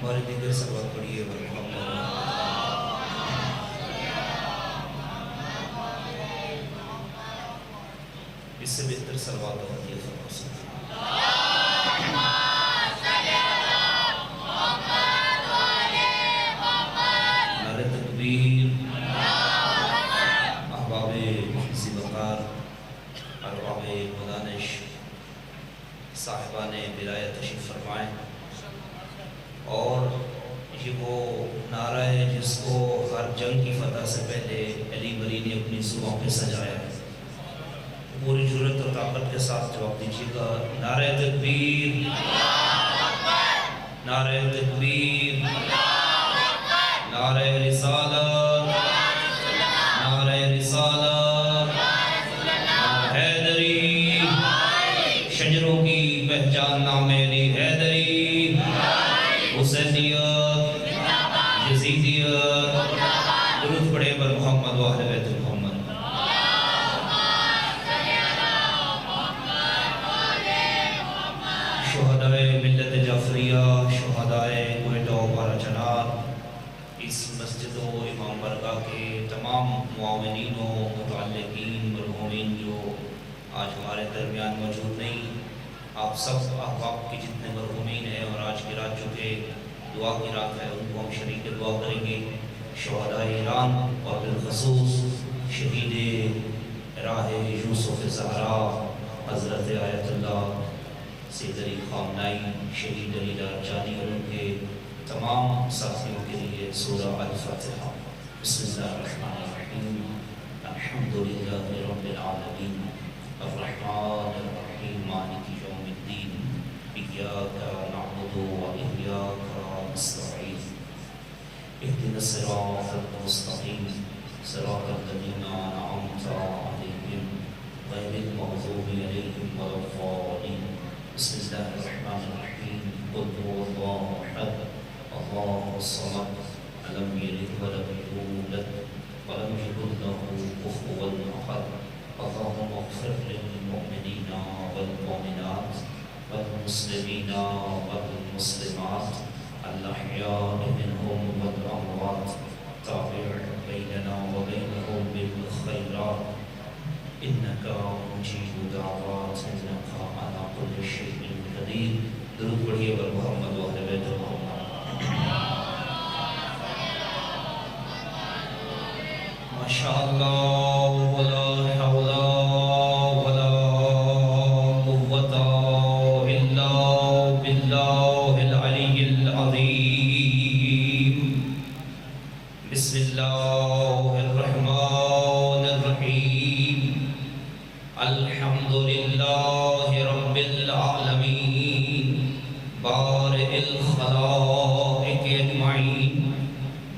ہمارے دیگر سبق پڑھیے ورحمۃ اس سے بہتر سلوات و ہدیہ فرما سکتے نعرہ تکبیر احباب محض وقار ارباب مدانش صاحبان ولایت تشریف فرمائیں اور یہ وہ نعرہ ہے جس کو ہر جنگ کی فتح سے پہلے علی بری نے اپنی زبان پہ سجایا ہے پوری جرات اور طاقت کے ساتھ جواب دیجیے گا نعرہ تکبیر نعرہ تکبیر نعرہ رسالت نعرہ رسالت حیدری شجروں کی پہچان نام علی حیدری حسینیت یزیدیت درود پڑھے بر محمد و اہل بیت محمد شہدائے ملت جعفریہ شہدائے کوئٹہ و بارہ چنار اس مسجد و امام برگاہ کے تمام معاونین و متعلقین مرحومین جو آج ہمارے درمیان موجود نہیں آپ سب احباب کی جتنے مرحومین ہیں اور آج کی رات جو کہ دعا کی رات ہے ان کو ہم شریک دعا کریں گے شہدائے ایران اور بالخصوص شہید راہ یوسف زہرا حضرت آیت اللہ سید علی خامنائی شہید علی لارجانی اور ان کے تمام ساتھیوں کے لیے سورہ الفاتحہ بسم اللہ الرحمن الرحیم الحمدللہ رب العالمین الرحمن الرحیم مالک یوم الدین ایاک نعبد و ایاک نستعین اهدنا الصراط المستقیم صراط الذین انعمت علیہم غیر المغضوب علیہم ولا الضالین بسم اللہ الرحمن الرحیم قل هو اللہ احد اللہ الصمد لم یلد ولم یولد ولم یکن له کفوا احد اللهم اغفر للمؤمنین والمؤمنات والمسلمین والمسلمات الأحياء منهم والأموات تابع بيننا وبينهم بالخيرات إنك مجيب دعوات إنك على كل شيء قدير درود پڑھیے بر محمد و اہل بیت محمد ما شاء اللہ ولا حول ولا قوة إلا بالله العلي العظيم بسم الله الرحمن الرحيم الحمد لله رب العالمين بارئ الخلائق أجمعين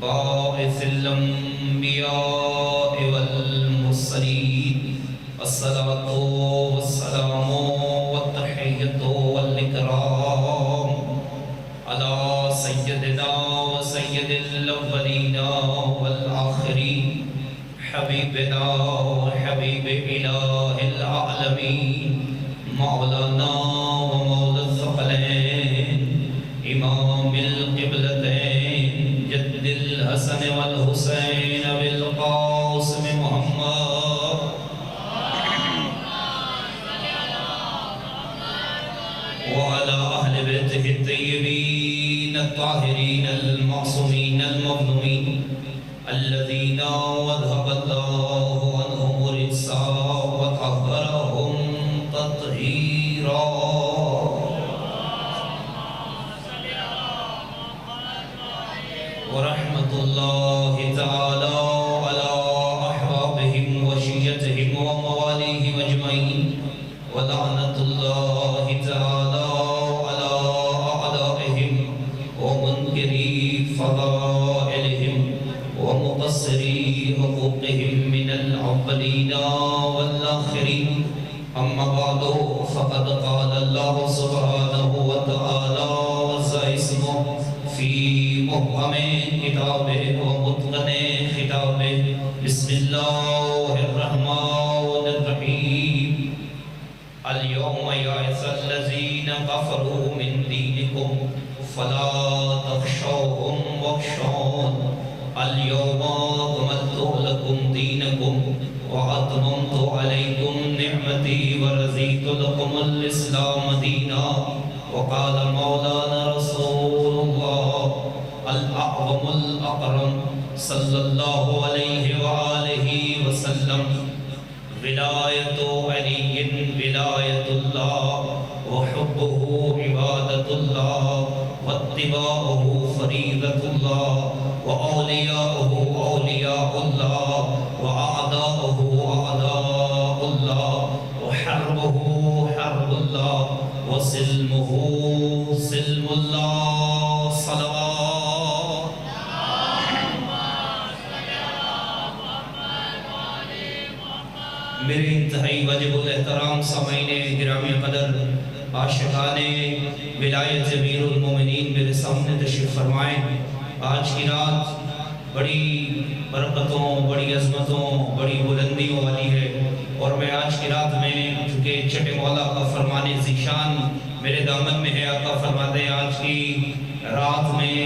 باعث الأنبياء والمرسلين الصلاة والسلام والتحية والإكرام على سيدنا وسيد الأولين والآخرين حبيبنا وحبيب إله العالمين مولانا ومولى الثقلين إمام القبلتين جد الحسن والحسين بالقاسم محمد وعلى أهل بيته الطيبين الطاهرين المعصومين المظلومين الذين وذهب الله عنهم الرجس وطهرهم تطهيرا ورحمة الله تعالى على أحبابهم وشيتهم ومواليهم أجمعين ولعنة الله تعالى على أعدائهم ومنكري فضائلهم ومقصري حقوقهم من الأولين والآخرين أما بعد فقد قال الله سبحانه وتعالى وسيسمه في محكم كتابه ومتقن خطابه بسم الله الرحمن الرحيم اليوم يئس الذين كفروا من دينكم فلا تخشوهم واخشون اليوم أكملت لكم دينكم وأتممت عليكم نعمتي ورضيت لكم الإسلام دينا وقال مولانا رسول الله الأعظم الأكرم صلى الله عليه وآله وسلم ولاية علي ولاية الله وحبه عبادة الله واتباعه فريضة الله وأولياؤه أولياء الله وأعداؤه أعداء الله وحربه حرب الله وسلمه سلم الله صلوات میرے انتہائی واجب الاحترام سامعین گرامی قدر عاشقان ولایت امیر المومنین میرے سامنے تشریف فرمائیں. آج کی رات بڑی برکتوں بڑی عظمتوں بڑی بلندیوں والی ہے اور میں آج کی رات میں چونکہ چھٹے مولا کا فرمان ذیشان میرے دامن میں ہے. آقا فرماتے ہیں آج کی رات میں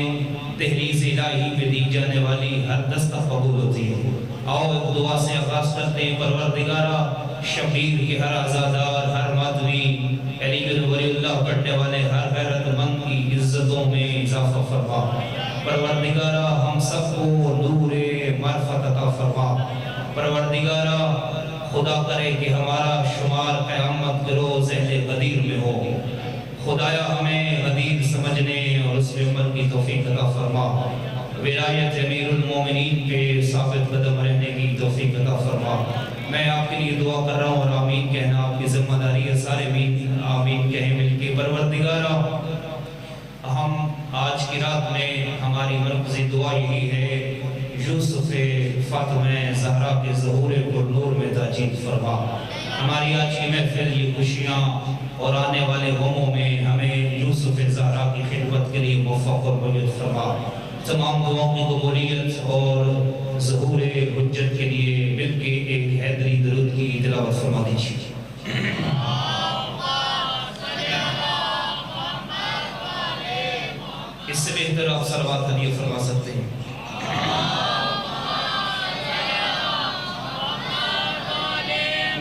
تحریز الہی پہ دی جانے والی ہر دستہ قبول ہوتی ہے. آؤ ایک دعا سے آغاز کرتے ہیں. پروردگارہ شبیر کی ہر عزادار ہر مادوی علی بن ولی اللہ پڑھنے والے ہر غیرت مند کی عزتوں میں اضافہ فرما. پروردگارہ ہم سب کو نور معرفت عطا فرما. پروردگارہ خدا کرے کہ ہمارا شمار قیامت کے روز اہل غدیر میں ہو. خدایا ہمیں غدیر سمجھنے اور اس پہ عمل کی توفیق عطا فرما. ولایت امیر المومنین پہ ثابت قدم رہنے کی توفیق عطا فرما. میں آپ کے لیے دعا کر رہا ہوں اور آمین کہنا آپ کی ذمہ داری ہے. سارے آمین کہیں مل کے. پروردگارہ ہم آج کی رات میں ہماری مرکزی دعا یہی ہے یوسف فاطمہ زہرا کے ظہور پر نور میں تاجیل فرما. ہماری آج کی محفل یہ خوشیاں اور آنے والے غموں میں ہمیں یوسف زہرا کی خدمت کے لیے موفق اور مؤید فرما. تمام دعاؤں کی قبولیت اور ظہور حجت کے لیے مل کے ایک حیدری درود کی تلاوت فرما دیجیے. اس سے بہتر آپ صلوات ہدیہ فرما سکتے ہیں.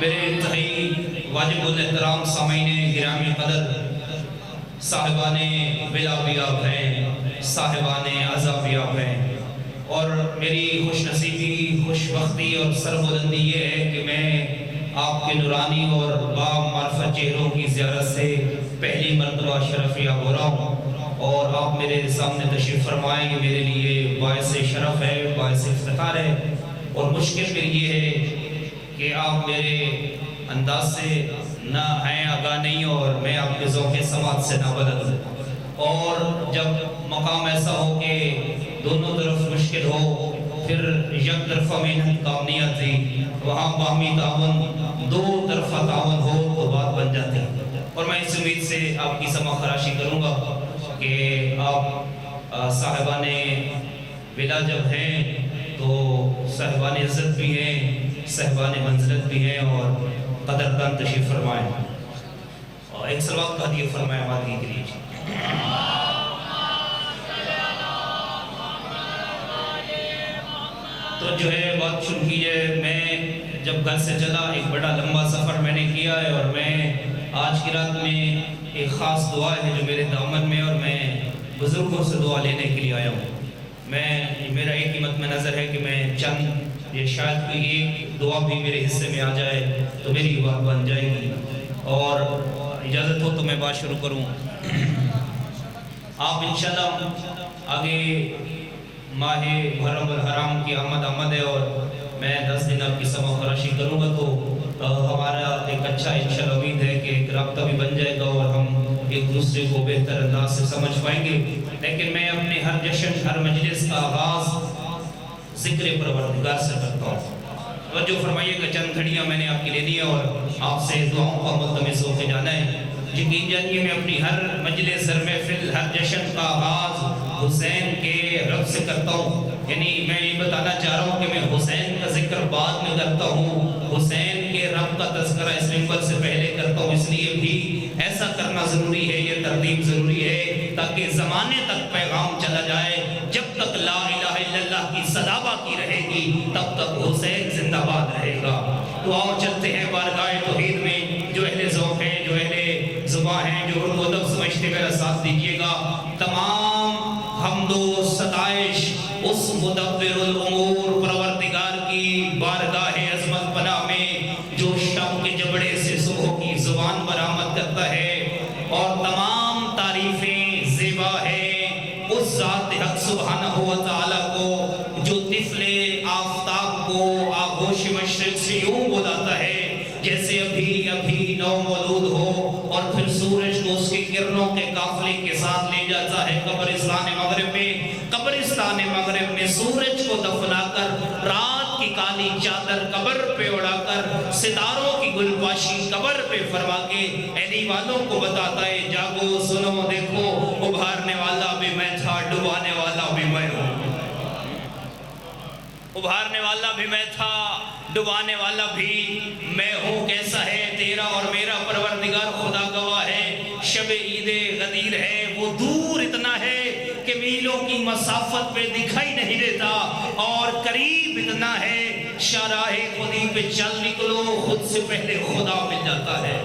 میرے انتہائی واجب الاحترام سامعین گرامی قدر صاحبان بلاویاب ہیں صاحبان عذابیاب ہیں اور میری خوش نصیبی خوش بختی اور سربلندی یہ ہے کہ میں آپ کے نورانی اور با معرفت چہروں کی زیارت سے پہلی مرتبہ شرفیاب ہو رہا ہوں اور آپ میرے سامنے تشریف فرمائیں گے. میرے لیے باعث شرف ہے باعث افتخار ہے اور مشکل میری یہ ہے کہ آپ میرے انداز سے نہ ہیں آگاہ نہیں اور میں آپ کے ذوق سماعت سے نہ بلد ہوں. اور جب مقام ایسا ہو کہ دونوں طرف مشکل ہو پھر یک طرفہ محنت کام نہیں آتی. وہاں باہمی تعاون دو طرفہ تعاون ہو تو بات بن جاتی. اور میں اس امید سے آپ کی سما خراشی کروں گا کہ آپ صاحبان ولا جب ہیں تو صاحبان عزت بھی ہیں صاحبان منزلت بھی ہیں اور قدردان تشریف فرمائیں اور ایک صلوات کا ہدیہ فرمائیں آمادگی کے لیے. تو جو ہے بات شروع کیجئے. میں جب گھر سے چلا ایک بڑا لمبا سفر میں نے کیا ہے اور میں آج کی رات میں ایک خاص دعا ہے جو میرے دامن میں اور میں بزرگوں سے دعا لینے کے لیے آیا ہوں. میرا ایک ہی مد نظر ہے کہ میں چند یہ شاید کوئی ایک دعا بھی میرے حصے میں آ جائے تو میری بات بن جائے گی. اور اجازت ہو تو میں بات شروع کروں. آپ انشاءاللہ آگے ماہ محرم الحرام کی آمد ہے اور میں 10 دن آپ کی سما خراشی کروں گا تو ہمارا ایک اچھا انشاءاللہ امید ہے کہ ایک رابطہ بھی بن جائے گا اور ہم ایک دوسرے کو بہتر انداز سے سمجھ پائیں گے. لیکن میں اپنے ہر جشن ہر مجلس کا آغاز ذکر پروردگار سے کرتا ہوں. توجہ فرمائیے کہ چند گھڑیاں میں نے آپ کے لیے دی اور آپ سے دعاؤں کا ملتمس ہو کے جانا ہے. یقین جانیے میں اپنی ہر مجلس ہر محفل ہر جشن کا آغاز حسین کے رب سے کرتا ہوں. یعنی میں یہ بتانا چاہ رہا ہوں کہ میں حسین کا ذکر بعد میں کرتا ہوں، حسین کے رب کا تذکرہ اس منبر سے پہلے کرتا ہوں، اس لیے بھی ایسا کرنا ضروری ہے، یہ ترتیب ضروری ہے تاکہ زمانے تک پیغام چلا جائے۔ جب تک لا الہ الا اللہ کی صدا باقی رہے گی تب تک حسین زندہ باد رہے گا۔ تو آؤ چلتے ہیں بارگاہ توحید میں۔ جو اہل ذوق ہیں، جو اہل زباں ہیں، جو اردو ادب سمجھتے میرا ساتھ دیجیے گا۔ تمام حمد و ستائش اس مدبر الامور پروردگار کی بارگاہ عظمت پناہ میں جو شام کے جبڑے سے صبح کی زبان برآمد کرتا ہے، اور تمام تعریفیں زیبا ہے اس ذات حق سبحانہ و تعالیٰ کو جو طفل آفتاب کو آغوش مشرق سے یوں بلاتا ہے جیسے ابھی نو مولود ہو، اور پھر سورج کو اس کے کرنوں کے قافلے کے ساتھ لے جاتا ہے قبرستان مغرب میں۔ قبرستان مغرب میں سورج کو دفنا کر، رات کی کالی چادر قبر پہ اڑا کر، ستاروں کی گلپاشی قبر پہ فرما کے علی والوں کو بتاتا ہے جاگو سنو دیکھو، ابھارنے والا بھی میں تھا، ڈبانے والا بھی میں ہوں۔ ابھارنے والا بھی میں تھا، ڈبانے والا بھی میں ہوں۔ کیسا ہے تیرا اور میرا پروردگار، خدا گواہ ہے۔ شب عید غدیر ہے، وہ دور اتنا ہے کہ میلوں کی مسافت پہ دکھائی نہیں دیتا، اور قریب اتنا ہے شاہراہ خودی پہ چل نکلو خود سے پہلے خدا مل جاتا ہے۔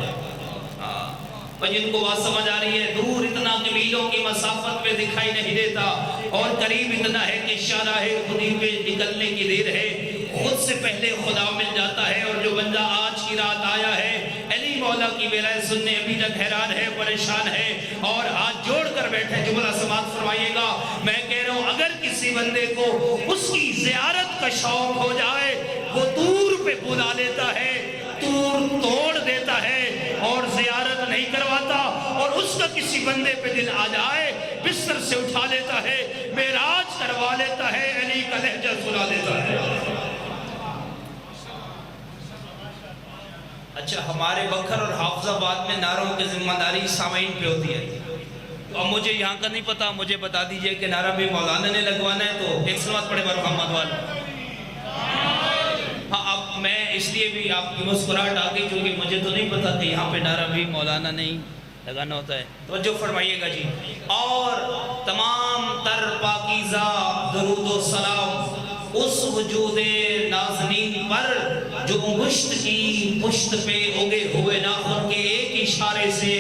اور جن کو بات سمجھ آ رہی ہے، دور اتنا کہ میلوں کی مسافت پہ دکھائی نہیں دیتا، اور قریب اتنا ہے کہ شاہراہ خودی پہ نکلنے کی دیر ہے، خود سے پہلے خدا مل جاتا ہے۔ اور جو بندہ آج کی رات آیا ہے علی مولا کی ولایت سننے، ابھی تک حیران ہے، پریشان ہے، اور ہاتھ جوڑ کر بیٹھے، جملہ سماعت فرمائیے گا۔ میں کہہ رہا ہوں اگر کسی بندے کو اس کی زیارت کا شوق ہو جائے، وہ دور پہ بلا لیتا ہے، دور توڑ دیتا ہے اور زیارت نہیں کرواتا، اور اس کا کسی بندے پہ دل آ جائے بستر سے اٹھا لیتا ہے، معراج کروا لیتا ہے، علی کا لہجہ سنا دیتا ہے۔ اچھا، ہمارے بکھر اور حافظ آباد میں نعروں کی ذمہ داری سامعین پہ ہوتی ہے، تو اب مجھے یہاں کا نہیں پتا، مجھے بتا دیجئے کہ نعرہ بھی مولانا نے لگوانا ہے تو ایک سلوات پڑھے بر محمد والا۔ ہاں، اب میں اس لیے بھی آپ کی مسکراہٹ آ گئی کیونکہ مجھے تو نہیں پتا کہ یہاں پہ نعرہ بھی مولانا نہیں لگانا ہوتا ہے۔ توجہ فرمائیے گا جی۔ اور تمام تر پاکیزہ درود و سلام اس وجود نازنین پر جو انگشت کی پشت پہ اگے ہوئے ناخن کے ایک اشارے سے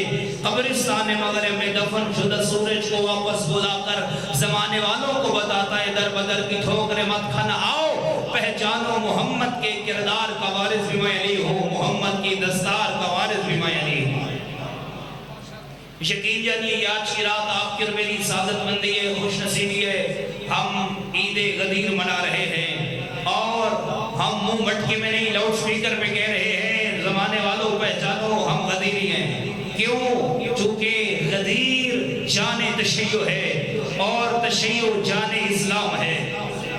قبرستان مغرب میں دفن شدہ سورج کو واپس بلا کر زمانے والوں کو بتاتا ہے در بدر کی ٹھوکریں مت کھانا، آؤ پہچانو محمد کے کردار کا وارث بھی میں علی ہوں، محمد کی دستار کا وارث بھی میں علی ہوں۔ یقین جانیے یہ آج کی رات آپ کی اور میری سعادت مندی ہے، خوش نصیبی ہے۔ ہم عید غدیر منا رہے ہیں، اور ہم منہ مٹکی میں نہیں، لاؤڈ سپیکر پہ کہہ رہے ہیں زمانے والوں پہچانو ہم غدیری ہیں۔ کیوں؟ چونکہ غدیر جان تشیع ہے، اور تشیع جان اسلام ہے۔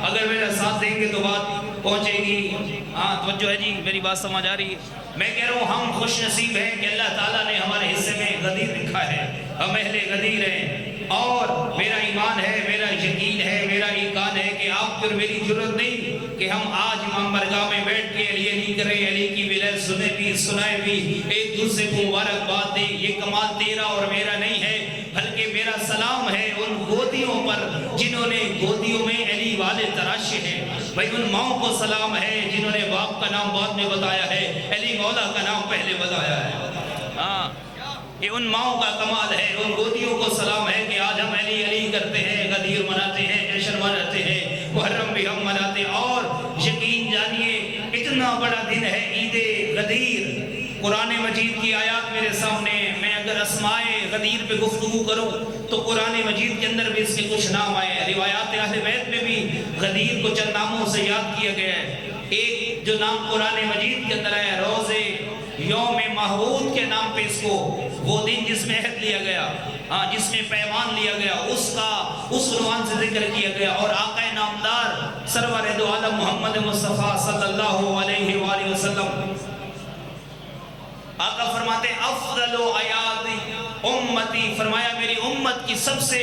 اگر میرا ساتھ دیں گے تو بات پہنچے گی۔ ہاں توجہ ہے جی، میری بات سمجھ آ رہی ہے؟ میں کہہ رہا ہوں ہم خوش نصیب ہیں کہ اللہ تعالیٰ نے ہمارے حصے میں غدیر لکھا ہے، ہم اہل غدیر ہیں، اور میرا ایمان ہے، میرا یقین ہے، میرا ایقان ہے کہ آپ پر میری ضرورت نہیں کہ ہم آج امام برگاہ میں بیٹھ کے علی کریں، علی کی ولایت سنے بھی سنائے بھی، ایک دوسرے کو مبارکباد دیں۔ یہ کمال تیرا اور میرا نہیں ہے، بلکہ میرا سلام ہے ان گودیوں پر جنہوں نے گودیوں میں علی والے تراشے ہیں۔ بھائی ان ماؤں کو سلام ہے جنہوں نے باپ کا نام بعد میں بتایا ہے، علی مولا کا نام پہلے بتایا ہے۔ ہاں، یہ ان ماؤں کا کمال ہے، ان گودیوں کو سلام ہے کہ آج ہم علی علی کرتے ہیں، غدیر مناتے ہیں، جشن مناتے ہیں، محرم بھی ہم مناتے ہیں۔ اور یقین جانیے اتنا بڑا دن ہے عید غدیر۔ قرآن مجید کی آیات میرے سامنے، میں اگر اسماء غدیر پہ گفتگو کروں تو قرآن مجید کے اندر بھی اس کے کچھ نام آئے ہیں، روایات اہل بیت میں بھی غدیر کو چند ناموں سے یاد کیا گیا ہے۔ ایک جو نام قرآن مجید کے اندر ہے روزے یوم محمود کے نام پہ اس کو، وہ دن جس میں عہد لیا گیا، جس میں پیمان لیا گیا، اس عنوان سے ذکر کیا گیا۔ اور آقا نامدار سرور دو عالم محمد مصطفیٰ صلی اللہ علیہ وآلہ وسلم آقا فرماتے افضل ایاد امتی، فرمایا میری امت کی سب سے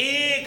1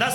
10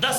10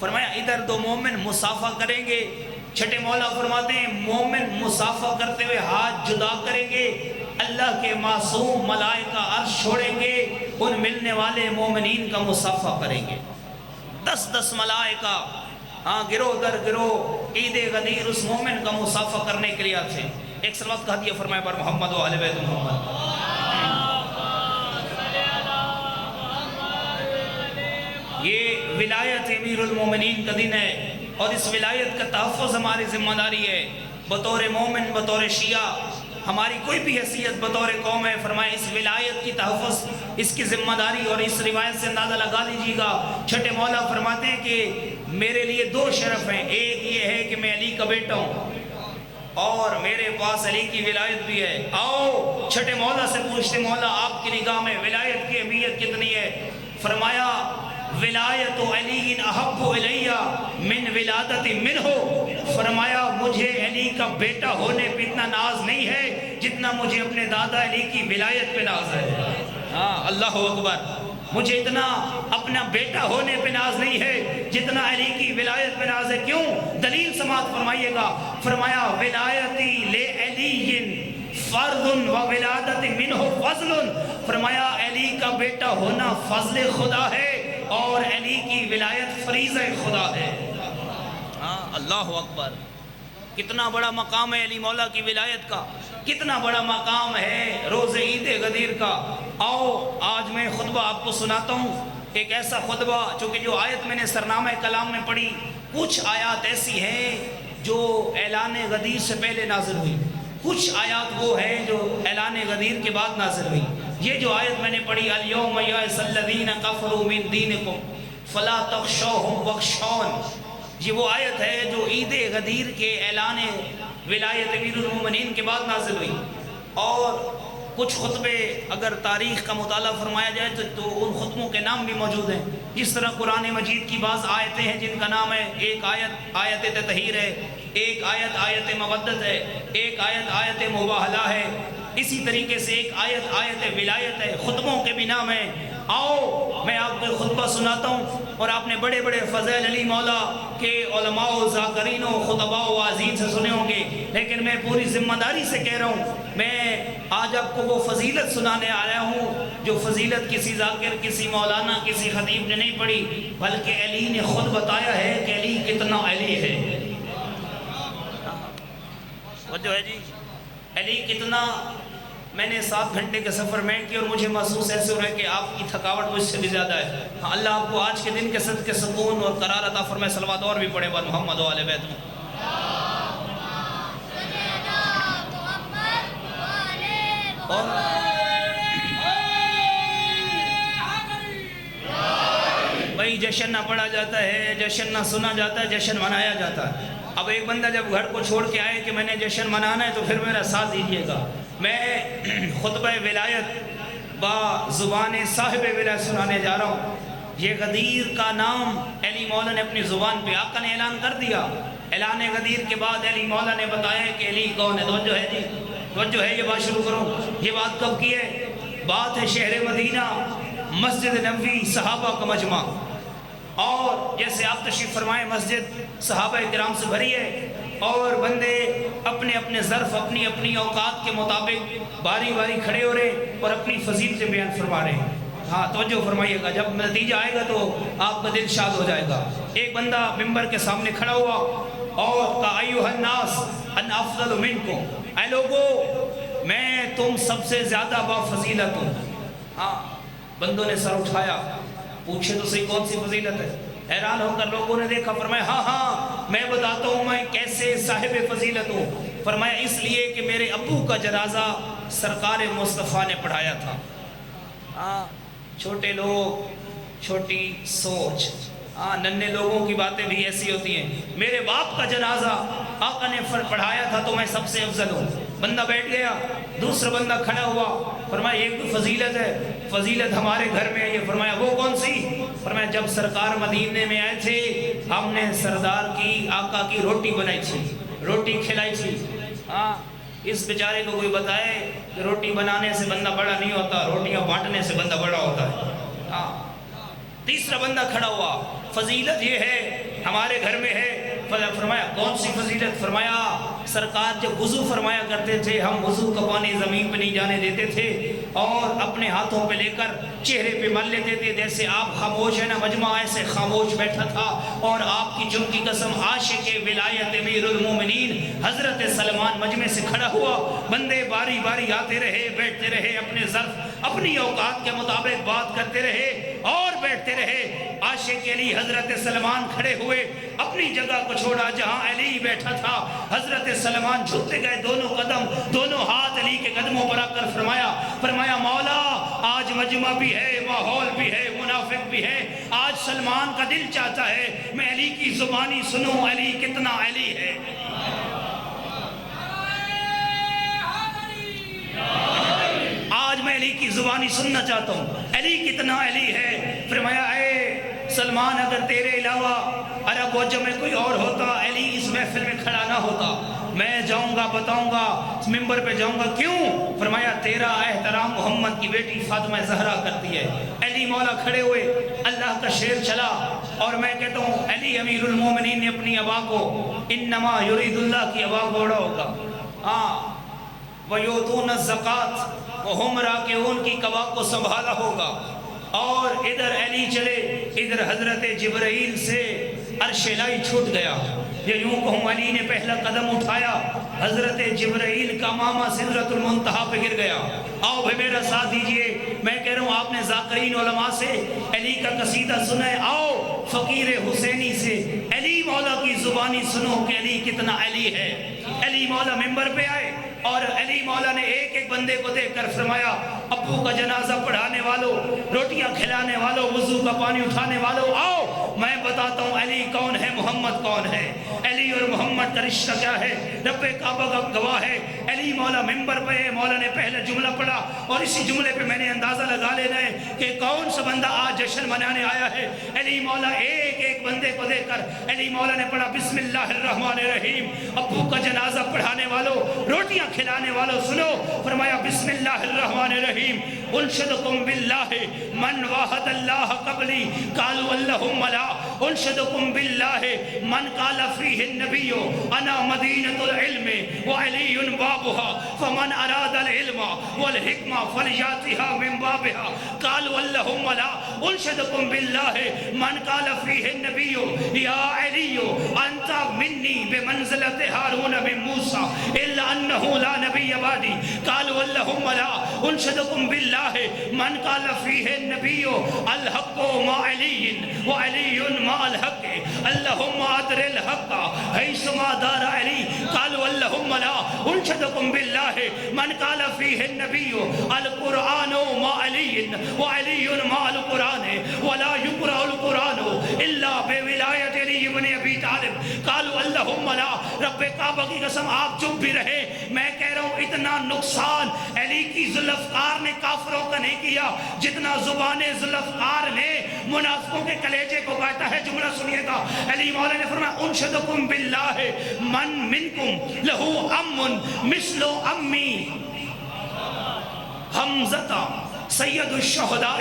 فرمایا ادھر دو مومن مسافہ کریں گے، چھٹے مولا فرماتے ہیں مومن مسافہ کرتے ہوئے ہاتھ جدا کریں گے، اللہ کے معصوم ملائکہ عرش چھوڑیں گے، ان ملنے والے مومنین کا مسافہ کریں گے۔ 10 ملائکہ گروہ در گروہ عید غدیر اس مومن کا مسافہ کرنے کے لیے آتے ہیں۔ ایک صلوات کا ہدیہ فرمائے پر محمد و آل بیت محمد۔ یہ ولایت امیر المومنین کا دن ہے اور اس ولایت کا تحفظ ہماری ذمہ داری ہے بطور مومن، بطور شیعہ، ہماری کوئی بھی حیثیت بطور قوم ہے۔ فرمائے اس ولایت کی تحفظ، اس کی ذمہ داری، اور اس روایت سے اندازہ لگا لیجیے گا چھٹے مولا فرماتے ہیں کہ میرے لیے 2 شرف ہیں، ایک یہ ہے کہ میں علی کا بیٹا ہوں اور میرے پاس علی کی ولایت بھی ہے۔ آؤ چھٹے مولا سے پوچھتے مولا آپ کی نگاہ میں ولایت کی اہمیت کتنی ہے؟ فرمایا ولایت علی احب الیہ من ولادت منہ، فرمایا مجھے علی کا بیٹا ہونے پہ اتنا ناز نہیں ہے جتنا مجھے اپنے دادا علی کی ولایت پہ ناز ہے۔ اللہ اکبر، مجھے اتنا اپنا بیٹا ہونے پہ ناز نہیں ہے جتنا علی کی ولایت پہ ناز ہے۔ کیوں؟ دلیل سماعت فرمائیے گا۔ فرمایا ولایتی لعلی فرض و ولادت منہ فضل، فرمایا علی کا بیٹا ہونا فضل خدا ہے اور علی کی ولایت فریضہ خدا ہے۔ اللہ اکبر، کتنا بڑا مقام ہے علی مولا کی ولایت کا، کتنا بڑا مقام ہے روز عید غدیر کا۔ آؤ آج میں خطبہ آپ کو سناتا ہوں، ایک ایسا خطبہ چونکہ جو آیت میں نے سرنامہ کلام میں پڑھی، کچھ آیات ایسی ہیں جو اعلان غدیر سے پہلے نازل ہوئی، کچھ آیات وہ ہیں جو اعلان غدیر کے بعد نازل ہوئی۔ یہ جو آیت میں نے پڑھی الیوم یئس الذین کفروا من دینکم فلا تخشوہم واخشون، یہ وہ آیت ہے جو عید غدیر کے اعلان ولایت امیر المومنین کے بعد نازل ہوئی۔ اور کچھ خطبے اگر تاریخ کا مطالعہ فرمایا جائے تو ان خطبوں کے نام بھی موجود ہیں، جس طرح قرآن مجید کی بعض آیتیں ہیں جن کا نام ہے، ایک آیت آیت تطہیر ہے، ایک آیت آیت مودت ہے، ایک آیت آیت مباہلہ ہے، اسی طریقے سے ایک آیت آیت ولایت ہے، خطبوں کے بھی نام ہیں۔ آؤ میں آپ کو خطبہ سناتا ہوں، اور آپ نے بڑے بڑے فضائل علی مولا کے علماء و ذاکرین و خطباء و عظیم سے سنے ہوں گے، لیکن میں پوری ذمہ داری سے کہہ رہا ہوں، میں آج آپ کو وہ فضیلت سنانے آیا ہوں جو فضیلت کسی ذاکر، کسی مولانا، کسی خطیب نے نہیں پڑھی، بلکہ علی نے خود بتایا ہے کہ علی کتنا علی ہے۔ جو ہے جی علی کتنا، میں نے 7 گھنٹے کے سفر میں کی اور مجھے محسوس ایسے ہو رہا ہے کہ آپ کی تھکاوٹ مجھ سے بھی زیادہ ہے۔ اللہ آپ کو آج کے دن کے صدقے سکون اور قرار عطا فرمائے۔ صلوات اور بھی پڑھے بر محمد و آل بیت میں۔ بھائی جشن نہ پڑھا جاتا ہے، جشن نہ سنا جاتا ہے، جشن منایا جاتا ہے۔ اب ایک بندہ جب گھر کو چھوڑ کے آئے کہ میں نے جشن منانا ہے تو پھر میرا ساتھ دیجیے گا۔ میں خطبہ ولایت با زبان صاحب ولایت سنانے جا رہا ہوں۔ یہ غدیر کا نام علی مولا نے اپنی زبان پہ، آقا نے اعلان کر دیا۔ اعلان غدیر کے بعد علی مولا نے بتایا کہ علی کون ہے۔ توجہ ہے جی، توجہ ہے، یہ بات شروع کروں۔ یہ بات کب کی ہے؟ بات ہے شہر مدینہ، مسجد نبوی، صحابہ کا مجمع، اور جیسے آپ تشریف فرمائے مسجد صحابہ کرام سے بھری ہے، اور بندے اپنے اپنے ظرف، اپنی اپنی اوقات کے مطابق باری باری کھڑے ہو رہے اور اپنی فضیلتیں بیان فرما رہے ہیں۔ ہاں توجہ فرمائیے گا، جب نتیجہ آئے گا تو آپ کا دل شاد ہو جائے گا۔ ایک بندہ ممبر کے سامنے کھڑا ہوا اور کہا ایھا الناس انا افضل منکم، اے لوگو میں تم سب سے زیادہ با فضیلت ہوں۔ ہاں بندوں نے سر اٹھایا، پوچھے تو صحیح کون سی فضیلت ہے؟ حیران ہو کر لوگوں نے دیکھا، فرمایا ہاں ہاں میں بتاتا ہوں میں کیسے صاحب فضیلت ہوں۔ فرمایا اس لیے کہ میرے ابو کا جنازہ سرکار مصطفیٰ نے پڑھایا تھا۔ ہاں چھوٹے لوگ، چھوٹی سوچ، ہاں ننھے لوگوں کی باتیں بھی ایسی ہوتی ہیں۔ میرے باپ کا جنازہ آقا نے پڑھایا تھا تو میں سب سے افضل ہوں۔ بندہ بیٹھ گیا، دوسرا بندہ کھڑا ہوا، فرمایا یہ کوئی فضیلت ہے؟ فضیلت ہمارے گھر میں ہے یہ۔ فرمایا وہ کون سی؟ فرمایا جب سرکار مدینے میں آئے تھے ہم نے سردار کی، آقا کی روٹی بنائی تھی، روٹی کھلائی تھی۔ ہاں اس بیچارے کو کوئی بتائے کہ روٹی بنانے سے بندہ بڑا نہیں ہوتا، روٹیاں بانٹنے سے بندہ بڑا ہوتا ہے۔ ہاں تیسرا بندہ کھڑا ہوا، فضیلت یہ ہے ہمارے گھر میں ہے۔ فرمایا کون سی فضیلت؟ فرمایا سرکار جب وضو فرمایا کرتے تھے ہم وضو کا پانی زمین پہ نہیں جانے دیتے تھے اور اپنے ہاتھوں پہ لے کر چہرے پہ مل لیتے تھے، جیسے آپ خاموش ہے نا، مجمع ایسے خاموش بیٹھا تھا، اور آپ کی جن کی قسم عاشق ولایت امیر المومنین حضرت سلمان مجمع سے کھڑا ہوا، بندے باری باری آتے رہے، بیٹھتے رہے، اپنے ظرف اپنی اوقات کے مطابق بات کرتے رہے اور بیٹھتے رہے۔ عاشق علی حضرت سلمان کھڑے ہوئے، اپنی جگہ کو چھوڑا جہاں علی بیٹھا تھا، حضرت سلمان جھکتے گئے، دونوں قدم دونوں ہاتھ علی کے قدموں پر رکھ کر فرمایا مولا آج مجمع بھی ہے، ماحول بھی ہے، منافق بھی ہے، آج سلمان کا دل چاہتا ہے میں علی کی زبانی سنوں، علی کتنا علی ہے۔ آج میں علی کی زبانی سننا چاہتا ہوں، علی کتنا علی ہے۔ فرمایا اے سلمان اگر تیرے علاوہ عرب و عجم میں کوئی اور ہوتا علی اس محفل میں کھڑا نہ ہوتا، میں جاؤں گا بتاؤں گا ممبر پہ جاؤں گا، کیوں؟ فرمایا تیرا احترام محمد کی بیٹی فاطمہ زہرا کرتی ہے۔ علی مولا کھڑے ہوئے، اللہ کا شعر چلا اور میں کہتا ہوں علی امیر المومنین نے اپنی ابا کو انما یرید اللہ کی ابا کو اڑا ہوگا، وَيُؤْتُونَ الزَّكَاةَ وَهُمْ رَاكِعُونَ کی کبا کو سنبھالا ہوگا، اور ادھر علی چلے، ادھر حضرت جبرائیل سے عرش الہی چھوٹ گیا، یا یوں کہوں علی نے پہلا قدم اٹھایا، حضرت جبرائیل کا ماما سدرۃ المنتہا پہ گر گیا۔ آؤ بھائی میرا ساتھ دیجئے، میں کہہ رہا ہوں آپ نے ذاکرین علماء سے علی کا قصیدہ سنا ہے، آؤ فقیر حسینی سے علی مولا کی زبانی سنو کہ علی کتنا علی ہے۔ علی مولا ممبر پہ آئے اور علی مولا نے ایک ایک بندے کو دیکھ کر فرمایا ابو کا جنازہ پڑھانے والوں، روٹیاں کھلانے والوں، وضو کا پانی اٹھانے والوں، آؤ میں بتاتا ہوں علی کون ہے، محمد کون ہے۔ علی اور محمد کا رشتہ کیا ہے؟ رب کعبہ کا گواہ ہے۔ علی مولا ممبر پہ ہے، مولا نے پہلا جملہ پڑھا اور اسی جملے پہ میں نے اندازہ لگا لینا ہے کہ کون سا بندہ آج جشن منانے آیا ہے۔ علی مولا ایک ایک بندے کو دیکھ کر علی مولا نے پڑھا بسم اللہ الرحمن الرحیم، ابو کا جنازہ پڑھانے والوں، روٹیاں کھلانے والوں سنو، فرمایا بسم اللہ الرحمن الرحیم، انشدکم باللہ من واحد اللہ قبلی قالوا اللہم لا، انشدکم باللہ من قال فیہ النبی انا مدینۃ العلم وعلی بابها فمن اراد العلم والحکمہ فلیاتها من بابها قالوا اللہم لا، انشدکم باللہ من قال فیہ النبی یا علی انت منی بمنزلت ہارون من موسیٰ الا انه لا نبی بعدی قالوا اللہم لا، انشدکم باللہ من قال فیہ النبی الحق مع علی وعلی مع الحق اللہم ادر الحق حیثما دار علی قالوا اللہم لا، انشدکم باللہ من قال فیہ النبی القرآن مع علی وعلی مع القرآن ولا یقرأ القرآن الا بولایت علی ابن ابی طالب قالوا اللہم لا۔ رب کعبہ کی قسم آپ چپ بھی رہے، میں کہہ رہا ہوں اتنا نقصان علی کی ذوالفقار نے کافروں کا نہیں کیا جتنا زبان ذوالفقار نے منافقوں کے کلیجے کو کاٹا ہے۔ جملہ سنیے گا، علی مولا نے فرمایا انشدکم باللہ من منکم لہو ام مثل امی حمزہ سید الشہداء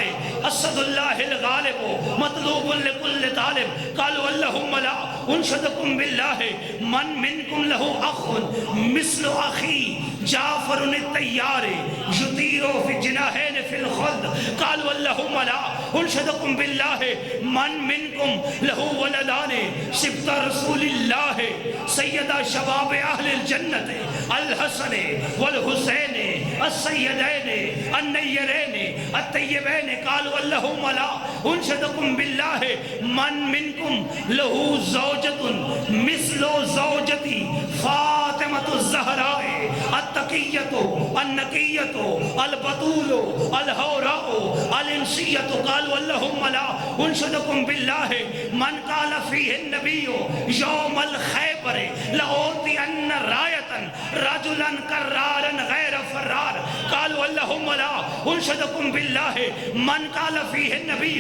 اسد اللہ الغالب مطلوب لکل طالب قالوا اللہم لا، انشدکم باللہ من منکم لہو اخ مثل اخی جعفر الطیار یطیر فی جناحین فی الخلد قالوا اللہم لا، انشدکم باللہ من منکم لہو ولدان سبط رسول اللہ سیدہ شباب اہل الجنت الحسن والحسین السیدین النیرین الطیبین قالوا اللہم لا، انشدکم باللہ من منکم لہو زوجت مثل زوجتی فاطمۃ الزہراء التقیۃ النقیۃ البطول الحوراء الانسیۃ قالوا اللہم لا، انشدکم باللہ من قال فیہ النبی یوم الخیبر لأوتین رایتا رجلا کرارا غیر فرار قالوا اللہم لا، انشدکم باللہ من قال فیہ النبی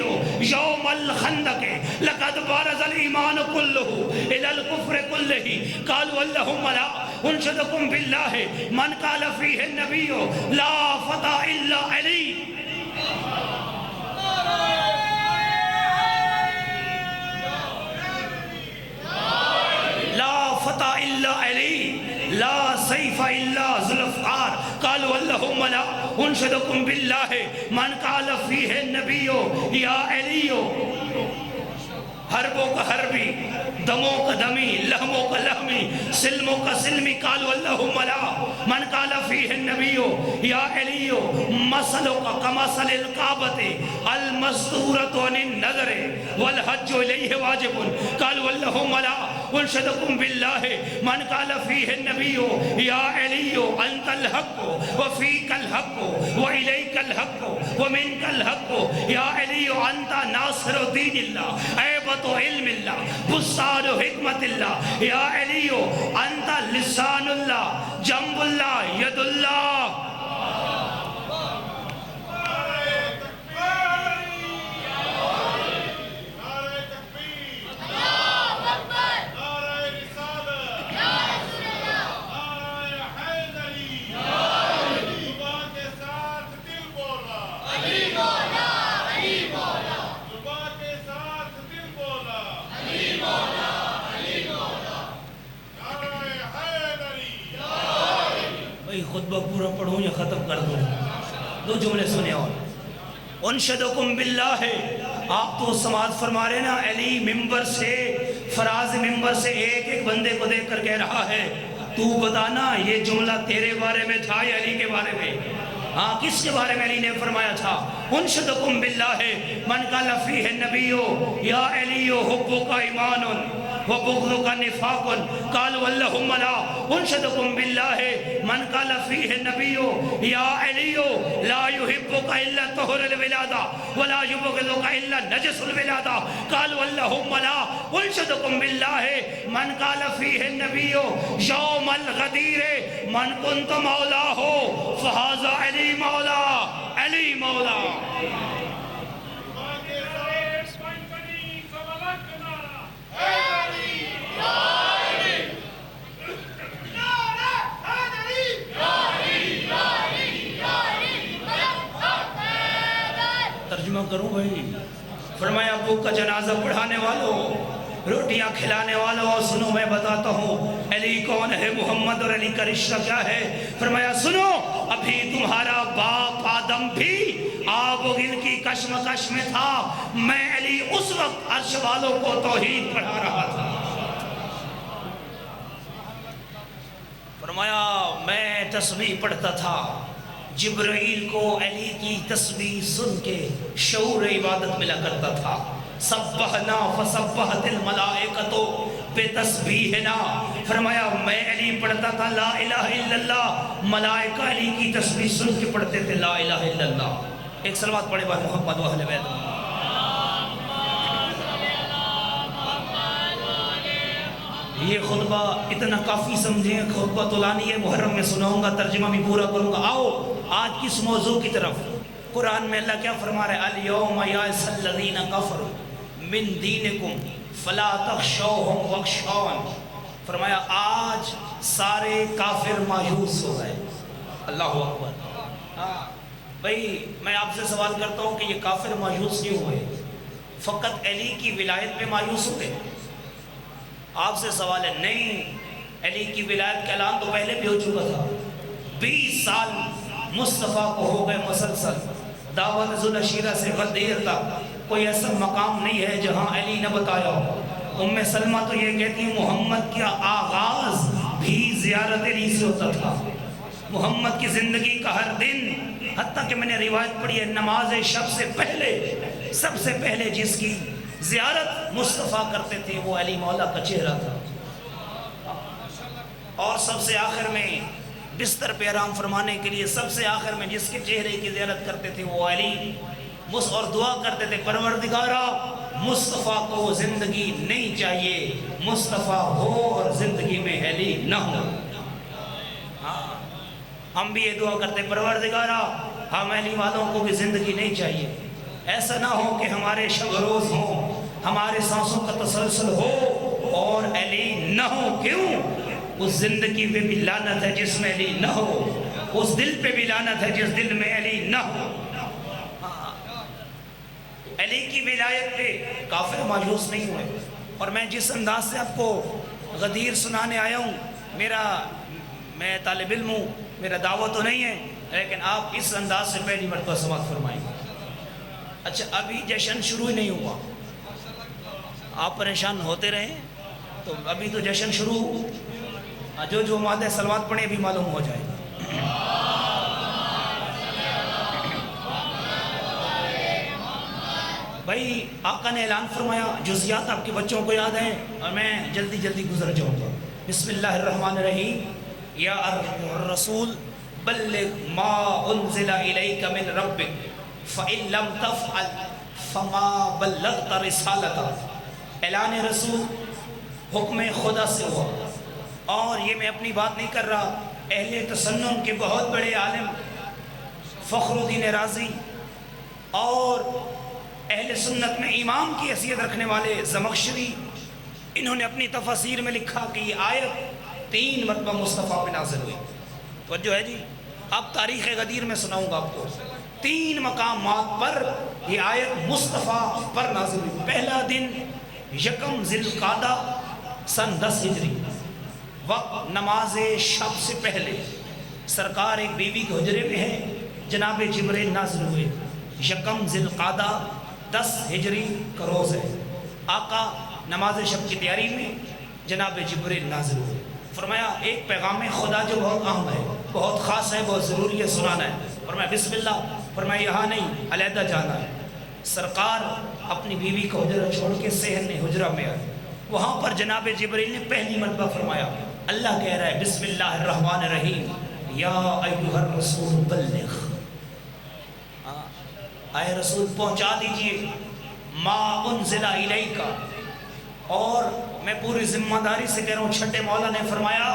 یوم الخندق لقد بارز الایمان کلہ الی الکفر کلہ قالوا اللہم لا، انشدکم باللہ من قال فیہ النبی لا فتح الا علی۔ خلیفہ الا ذوالفقار قالوا اللہم لا انشدکم باللہ من قال فیہ النبی یا علی حربوں کا حربی دموں کا دمی لحموں کا لحمی سلموں کا سلمی قالوا اللہم لا من قال فیہ النبی یا علی مسلوں کا کمثل الکعبۃ المستورۃ عن النظر والحج الیہ واجب قالوا اللہم لا انشدکم باللہ من قال فیہ النبی یا علی انت الحق وفیک الحق والیک الحق ومنک الحق یا علی انت ناصر دین اللہ عیبت علم اللہ بسار حکمت اللہ یا علی انت لسان اللہ جنب اللہ ید اللہ خطبہ پورا پڑھوں یا ختم کر دوں؟ دو جملے سنے اور انشدکم باللہ آپ تو سماعت فرما رہے نا علی ممبر سے فراز ممبر سے ایک ایک بندے کو دیکھ کر کہہ رہا ہے تو بتانا یہ جملہ تیرے بارے میں تھا یا علی کے بارے میں؟ ہاں کس کے بارے میں علی نے فرمایا تھا انشدکم باللہ من قال فیہ النبی یا علی حبک ایمان وبغضک نفاق قالوا اللہم لا انشدکم باللہ من قال فیہ النبی یا علی لا یحبک الا طہر الولادہ ولا یبغضک الا نجس الولادہ قالوا اللہم لا انشدکم باللہ من قال فیہ النبی یوم الغدیر من کنت مولاہ فہذا علی مولا علی مولا ترجمہ کروں بھائی فرمایا ابو کا جنازہ پڑھانے والوں روٹیاں کھلانے والوں سنو میں بتاتا ہوں علی کون ہے محمد اور علی کا رشتہ کیا ہے فرمایا سنو ابھی تمہارا باپ آدم بھی آب و گل کی کشمکش میں تھا میں علی اس وقت عرش والوں کو توحید پڑھا رہا تھا فرمایا میں تسبیح پڑھتا تھا جبرائیل کو علی کی تسبیح سن کے شعور عبادت ملا کرتا تھا سبحنا فسبحت الملائکۃ بتسبیحنا فرمایا میں علی پڑھتا تھا لا الہ الا اللہ ملائکہ علی کی تسبیح سن کے پڑھتے تھے لا الہ الا اللہ ایک صلوات پڑھے بھائی محمد و اہل بیت یہ خطبہ اتنا کافی سمجھیں خطبہ طولانی ہے محرم میں سناؤں گا ترجمہ بھی پورا کروں گا آؤ آج کس موضوع کی طرف قرآن میں اللہ کیا فرما رہا ہے الیوم یائس الذین کفروا من دینکم فلا تخشوہم واخشون فرمایا آج سارے کافر مایوس ہو گئے اللہ اکبر بھئی میں آپ سے سوال کرتا ہوں کہ یہ کافر مایوس کیوں ہوئے فقط علی کی ولایت پہ مایوس ہوئے آپ سے سوال ہے نہیں علی کی ولایت کا اعلان تو پہلے بھی ہو چکا تھا 20 سال مصطفیٰ کو ہو گئے مسلسل دعوت ذوالعشیرہ سے غدیر تک کوئی ایسا مقام نہیں ہے جہاں علی نہ بتایا ہو ام سلمہ تو یہ کہتی محمد کا آغاز بھی زیارت علی سے ہوتا تھا محمد کی زندگی کا ہر دن حتیٰ کہ میں نے روایت پڑھی ہے نماز شب سے پہلے سب سے پہلے جس کی زیارت مصطفیٰ کرتے تھے وہ علی مولا کا چہرہ تھا اور سب سے آخر میں بستر پہ آرام فرمانے کے لیے سب سے آخر میں جس کے چہرے کی زیارت کرتے تھے وہ علی اور دعا کرتے تھے پروردگارا مصطفیٰ کو زندگی نہیں چاہیے مصطفیٰ ہو اور زندگی میں علی نہ ہو ہم بھی یہ دعا کرتے پروردگارا ہم علی والوں کو بھی زندگی نہیں چاہیے ایسا نہ ہو کہ ہمارے شب روز ہوں ہمارے سانسوں کا تسلسل ہو اور علی نہ ہو کیوں اس زندگی پہ بھی لعنت ہے جس میں علی نہ ہو اس دل پہ بھی لعنت ہے جس دل میں علی نہ ہو علی کی ولایت پہ کافر مایوس نہیں ہوئے اور میں جس انداز سے آپ کو غدیر سنانے آیا ہوں میں طالب علم ہوں، میرا دعوت تو نہیں ہے، لیکن آپ اس انداز سے پہلی مرتبہ سماعت فرمائیں گے۔ اچھا ابھی جشن شروع ہی نہیں ہوا، آپ پریشان ہوتے رہیں تو ابھی تو جشن شروع ہو، جو مادہ سلوات پڑھیں بھی معلوم ہو جائے گا۔ بھائی آقا نے اعلان فرمایا، جزیات آپ کے بچوں کو یاد ہیں اور میں جلدی جلدی گزر جاؤں گا۔ بسم اللہ الرحمن الرحیم، یا الرسول بلغ ما انزل الیک من ربک فإن لم تفعل فما بلغت رسالتہ۔ اعلان رسول حکم خدا سے ہوا، اور یہ میں اپنی بات نہیں کر رہا، اہل تسنن کے بہت بڑے عالم فخر الدین رازی اور اہل سنت میں امام کی حیثیت رکھنے والے زمخشری، انہوں نے اپنی تفاسیر میں لکھا کہ یہ آیت 3 مرتبہ مصطفیٰ پہ نازل ہوئی۔ توجہ ہے جی، اب تاریخ غدیر میں سناؤں گا آپ کو، 3 مقامات پر یہ آیت مصطفیٰ پر نازل ہوئی۔ پہلا دن یکم ذی القعدہ سن 10 ہجری، وقت نماز شب سے پہلے، سرکار ایک بیوی کے حجرے میں ہے، جناب جبرائیل نازل ہوئے۔ یکم ذی القعدہ 10 ہجری کا روز ہے، آقا نماز شب کی تیاری میں، جناب جبرائیل نازل ہوئے۔ فرمایا ایک پیغام خدا جو بہت اہم ہے، بہت خاص ہے، بہت ضروری ہے، سنانا ہے۔ فرمایا بسم اللہ، فرمایا یہاں نہیں، علیحدہ جانا ہے۔ سرکار اپنی بیوی کو حجرہ چھوڑ کے صحن حجرہ میں آئے، وہاں پر جناب جبرائیل نے پہلی مرتبہ فرمایا، اللہ کہہ رہا ہے بسم اللہ الرحمن الرحیم، یا ایھا الرسول بلغ، اے رسول پہنچا دیجئے ما انزل الیک۔ اور میں پوری ذمہ داری سے کہہ رہا ہوں، چھٹے مولا نے فرمایا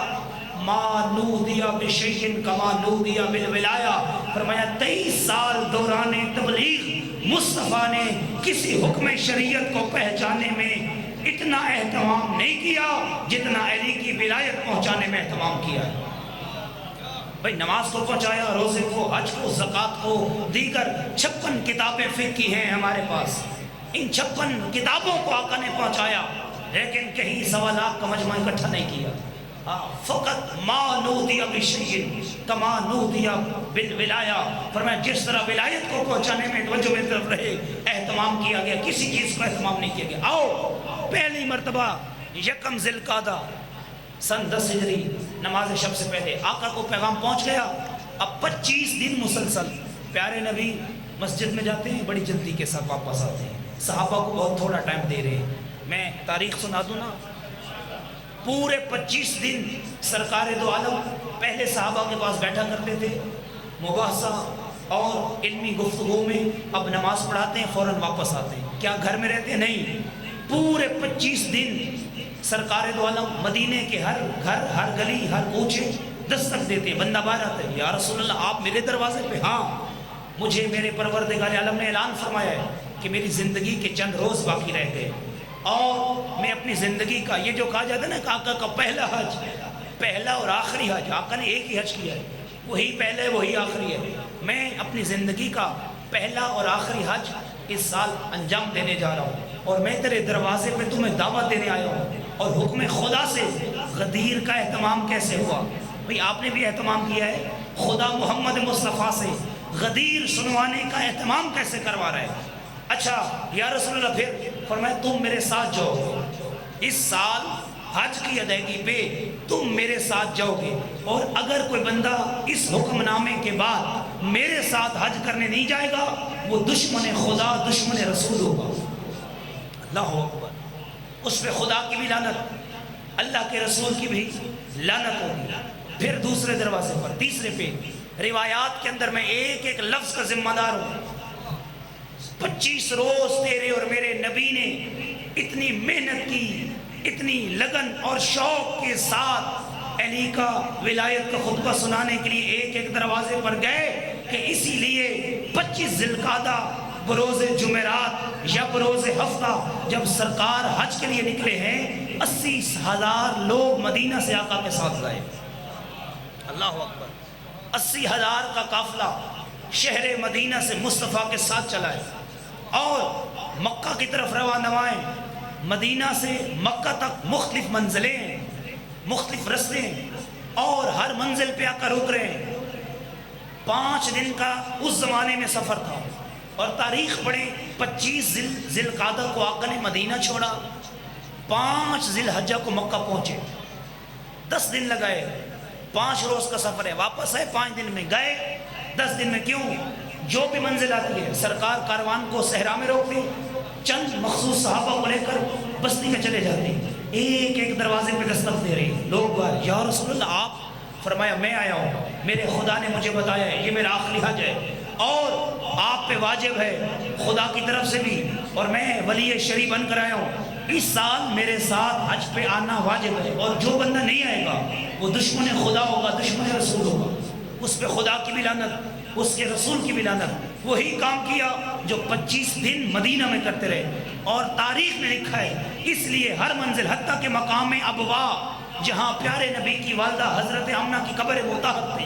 ما نودی بشیء کما نودی بالولایہ، فرمایا 23 سال دوران تبلیغ مصطفیٰ نے کسی حکم شریعت کو پہچانے میں اتنا اہتمام نہیں کیا جتنا علی کی ولایت پہنچانے میں اہتمام کیا ہے۔ بھئی نماز کو پہنچایا، روزے کو، حج کو، زکوٰۃ کو، دیگر 56 کتابیں فقہ کی ہیں ہمارے پاس، ان 56 کتابوں کو آقا نے پہنچایا، لیکن کہیں 1.25 لاکھ کا مجمع اکٹھا نہیں کیا۔ فقط ما نودی بشیء کما نودی بالولایہ، فرمایا جس طرح ولایت کو پہنچانے میں توجہ میں طرف رہے، اہتمام کیا گیا، کسی چیز کو اہتمام نہیں کیا گیا۔ آؤ پہلی مرتبہ یکم ذی القعدہ سن 10 ہجری، نماز شب سے پہلے آقا کو پیغام پہنچ گیا۔ اب 25 دن مسلسل پیارے نبی مسجد میں جاتے ہیں، بڑی جلدی کے ساتھ واپس آتے ہیں، صحابہ کو بہت تھوڑا ٹائم دے رہے ہیں۔ میں تاریخ سنا دوں نا، پورے 25 دن سرکار دو عالم پہلے صحابہ کے پاس بیٹھا کرتے تھے، مباحثہ اور علمی گفتگو میں، اب نماز پڑھاتے ہیں فوراً واپس آتے ہیں۔ کیا گھر میں رہتے ہیں؟ نہیں، پورے 25 دن سرکار دو عالم مدینے کے ہر گھر، ہر گلی، ہر کوچے دستک دیتے ہیں، بندہ باہر آتا ہے، یا رسول اللہ آپ میرے دروازے پہ؟ ہاں، مجھے میرے پروردگار عالم نے اعلان فرمایا ہے کہ میری زندگی کے چند روز باقی رہ گئے، اور میں اپنی زندگی کا یہ جو کہا جاتا ہے نا کہ آقا کا پہلا حج، پہلا اور آخری حج، آقا نے ایک ہی حج کیا ہے، وہی پہلے وہی آخری ہے، میں اپنی زندگی کا پہلا اور آخری حج اس سال انجام دینے جا رہا ہوں، اور میں تیرے دروازے پہ تمہیں دعوت دینے آیا ہوں۔ اور حکم خدا سے غدیر کا اہتمام کیسے ہوا؟ بھئی آپ نے بھی اہتمام کیا ہے، خدا محمد مصطفیٰ سے غدیر سنوانے کا اہتمام کیسے کروا رہا ہے؟ اچھا یا رسول اللہ، پھر فرمایا تم میرے ساتھ جاؤ، اس سال حج کی ادائیگی پہ تم میرے ساتھ جاؤ گے، اور اگر کوئی بندہ اس حکم نامے کے بعد میرے ساتھ حج کرنے نہیں جائے گا وہ دشمن خدا، دشمن رسول ہوگا۔ اللہ اکبر، اس پہ خدا کی بھی لعنت، اللہ کے رسول کی بھی لعنت ہوگی۔ پھر دوسرے دروازے پر، تیسرے پہ، روایات کے اندر میں ایک ایک لفظ کا ذمہ دار ہوں۔ 25 روز تیرے اور میرے نبی نے اتنی محنت کی، اتنی لگن اور شوق کے ساتھ علی کا ولایت کا خطبہ سنانے کے لیے ایک ایک دروازے پر گئے، کہ اسی لیے 25 ذی القعدہ بروز جمعرات یا بروز ہفتہ جب سرکار حج کے لیے نکلے ہیں، 80,000 لوگ مدینہ سے آقا کے ساتھ گئے۔ اللہ اکبر، 80,000 کا قافلہ شہر مدینہ سے مصطفیٰ کے ساتھ چلا ہے، اور مکہ کی طرف روانہ، مدینہ سے مکہ تک مختلف منزلیں ہیں، مختلف رستے ہیں، اور ہر منزل پہ آ کر رک رہے ہیں۔ 5 دن کا اس زمانے میں سفر تھا، اور تاریخ پڑھیں 25 ذی القعدہ کو آقا نے مدینہ چھوڑا، 5 ذی الحجہ کو مکہ پہنچے، 10 دن لگائے، 5 روز کا سفر ہے، واپس آئے 5 دن میں، گئے 10 دن میں۔ کیوں؟ جو بھی منزل آتی ہے سرکار کاروان کو صحرا میں روکتے، چند مخصوص صحابہ کو لے کر بستی میں چلے جاتے، ایک ایک دروازے پہ دستک دے رہے، لوگ بار یا رسول اللہ آپ؟ فرمایا میں آیا ہوں، میرے خدا نے مجھے بتایا ہے یہ میرا آخری حج ہے، اور آپ پہ واجب ہے خدا کی طرف سے بھی، اور میں ولی شریف بن کر آیا ہوں، اس سال میرے ساتھ حج پہ آنا واجب ہے، اور جو بندہ نہیں آئے گا وہ دشمن خدا ہوگا، دشمن رسول ہوگا، اس پہ خدا کی بھی لعنت، اس کے رسول کی بھی لعنت۔ وہی کام کیا جو 25 دن مدینہ میں کرتے رہے، اور تاریخ میں لکھا ہے اس لیے ہر منزل حتیٰ کہ مقام ابوا جہاں پیارے نبی کی والدہ حضرت آمنہ کی قبر مطہر تھی،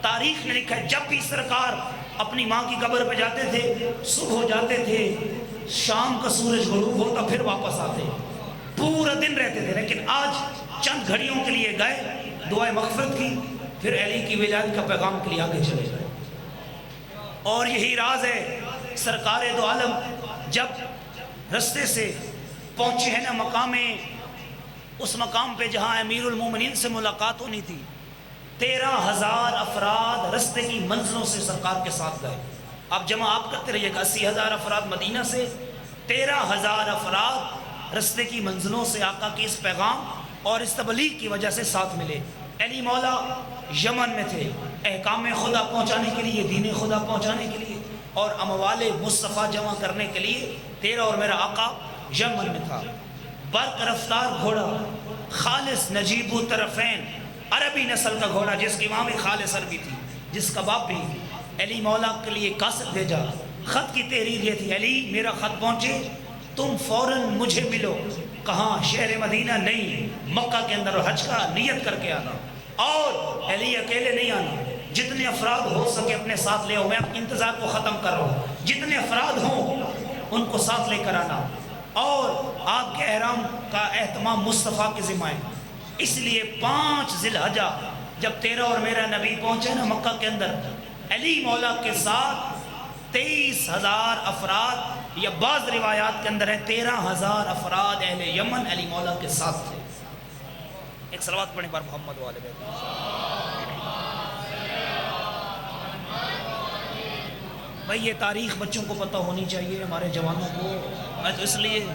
تاریخ میں لکھا ہے جب بھی سرکار اپنی ماں کی قبر پہ جاتے تھے، صبح ہو جاتے تھے، شام کا سورج غروب ہوتا پھر واپس آتے، پورا دن رہتے تھے، لیکن آج چند گھڑیوں کے لیے گئے، دعائے مغفرت کی، پھر علی کی ولادت کا پیغام کے لیے آگے چلے گئے۔ اور یہی راز ہے سرکار دو عالم جب رستے سے پہنچے ہیں نا مقام، اس مقام پہ جہاں امیر المومنین سے ملاقات ہونی تھی، 13,000 افراد رستے کی منزلوں سے سرکار کے ساتھ گئے۔ اب جمع آپ کرتے رہیے گا، 80,000 افراد مدینہ سے، 13,000 افراد رستے کی منزلوں سے آقا کی اس پیغام اور اس تبلیغ کی وجہ سے ساتھ ملے۔ علی مولا یمن میں تھے، احکام خدا پہنچانے کے لیے، دین خدا پہنچانے کے لیے، اور اموال مصطفیٰ جمع کرنے کے لیے تیرا اور میرا آقا یمن میں تھا۔ برق رفتار گھوڑا، خالص نجیب الطرفین، عربی نسل کا گھوڑا، جس کی ماں بھی خالص عربی تھی، جس کا باپ بھی۔ علی مولا کے لیے قاصد بھیجا، خط کی تحریر یہ تھی، علی میرا خط پہنچے، تم فوراً مجھے ملو۔ کہاں؟ شہر مدینہ نہیں، مکہ کے اندر، حج کا نیت کر کے آنا، اور علی اکیلے نہیں آنا، جتنے افراد ہو سکے اپنے ساتھ لے آؤ، میں انتظار کو ختم کر رہا ہوں، جتنے افراد ہوں ان کو ساتھ لے کر آنا، اور آپ کے احرام کا اہتمام مصطفیٰ کے ذمہ ہے۔ اس لیے 5 ذی الحجہ جب تیرا اور میرا نبی پہنچے نا مکہ کے اندر، علی مولا کے ساتھ 23,000 افراد، یا بعض روایات کے اندر ہے 13,000 افراد اہل یمن علی مولا کے ساتھ تھے۔ ایک صلوات پڑھیں بار محمد والے بیت۔ بھائی یہ تاریخ بچوں کو پتہ ہونی چاہیے، ہمارے جوانوں کو۔ میں تو اس لیے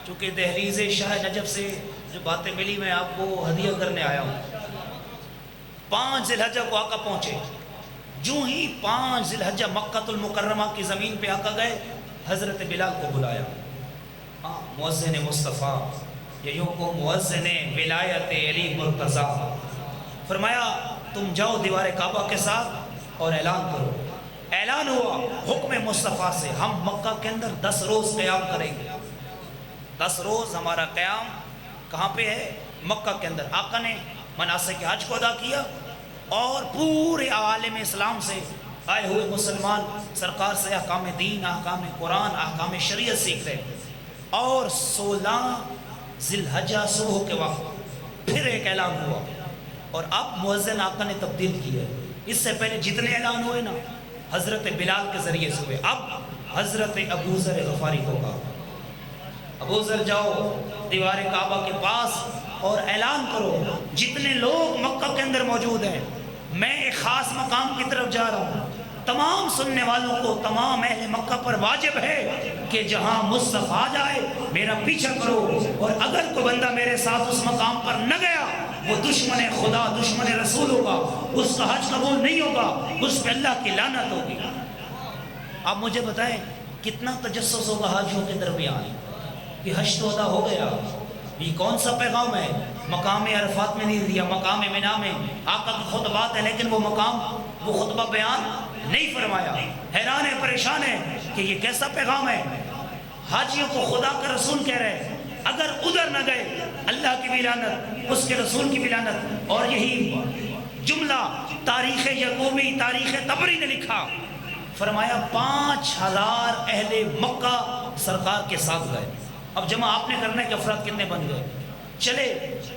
چونکہ دہلیز شاہ نجف سے جو باتیں ملی میں آپ کو ہدیہ کرنے آیا ہوں۔ 5 ذی الحجہ کو آقا پہنچے، جو ہی 5 ذی الحجہ مکہ المکرمہ کی زمین پہ آقا گئے، حضرت بلال کو بلایا، مؤذن مصطفیٰ، یا یوں کو مؤذن ولایت علی مرتضیٰ، فرمایا تم جاؤ دیوار کعبہ کے ساتھ اور اعلان کرو۔ اعلان ہوا حکم مصطفیٰ سے، ہم مکہ کے اندر 10 روز قیام کریں گے۔ 10 روز ہمارا قیام کہاں پہ ہے؟ مکہ کے اندر۔ آقا نے مناسک حج کو ادا کیا، اور پورے عالم اسلام سے آئے ہوئے مسلمان سرکار سے احکام دین، احکام قرآن، احکام شریعت سیکھ رہے، اور 16 ذی الحجہ صبح کے وقت پھر ایک اعلان ہوا، اور اب مؤذن آقا نے تبدیل کیا۔ اس سے پہلے جتنے اعلان ہوئے نا حضرت بلال کے ذریعے سے ہوئے، اب حضرت ابو ذر غفاری ہوگا۔ ابو ذر جاؤ دیوار کعبہ کے پاس اور اعلان کرو، جتنے لوگ مکہ کے اندر موجود ہیں، میں ایک خاص مقام کی طرف جا رہا ہوں، تمام سننے والوں کو، تمام اہل مکہ پر واجب ہے کہ جہاں مصطفیٰ جائے میرا پیچھا کرو، اور اگر کوئی بندہ میرے ساتھ اس مقام پر نہ گیا وہ دشمن خدا، دشمن رسول ہوگا، اس کا حج قبول نہیں ہوگا، اس پہ اللہ کی لعنت ہوگی۔ آپ مجھے بتائیں کتنا تجسس ہوگا حاجیوں کے درمیان کہ حج تو ادا ہو گیا، یہ کون سا پیغام ہے؟ مقام عرفات میں نہیں دیا، مقام منی میں آقا کی خطبات ہے، لیکن وہ مقام، وہ خطبہ بیان نہیں فرمایا۔ حیران ہے، پریشان ہے کہ یہ کیسا پیغام ہے؟ حاجیوں کو خدا کا رسول کہہ رہے ہیں، اگر ادھر نہ گئے اللہ کی بھی لعنت، اس کے رسول کی بھی لعنت۔ اور یہی جملہ تاریخ یعقوبی، تاریخ طبری نے لکھا، فرمایا 5,000 اہل مکہ سرکار کے ساتھ گئے۔ اب جمع آپ نے کرنا ہے کہ افراد کتنے بن گئے؟ چلے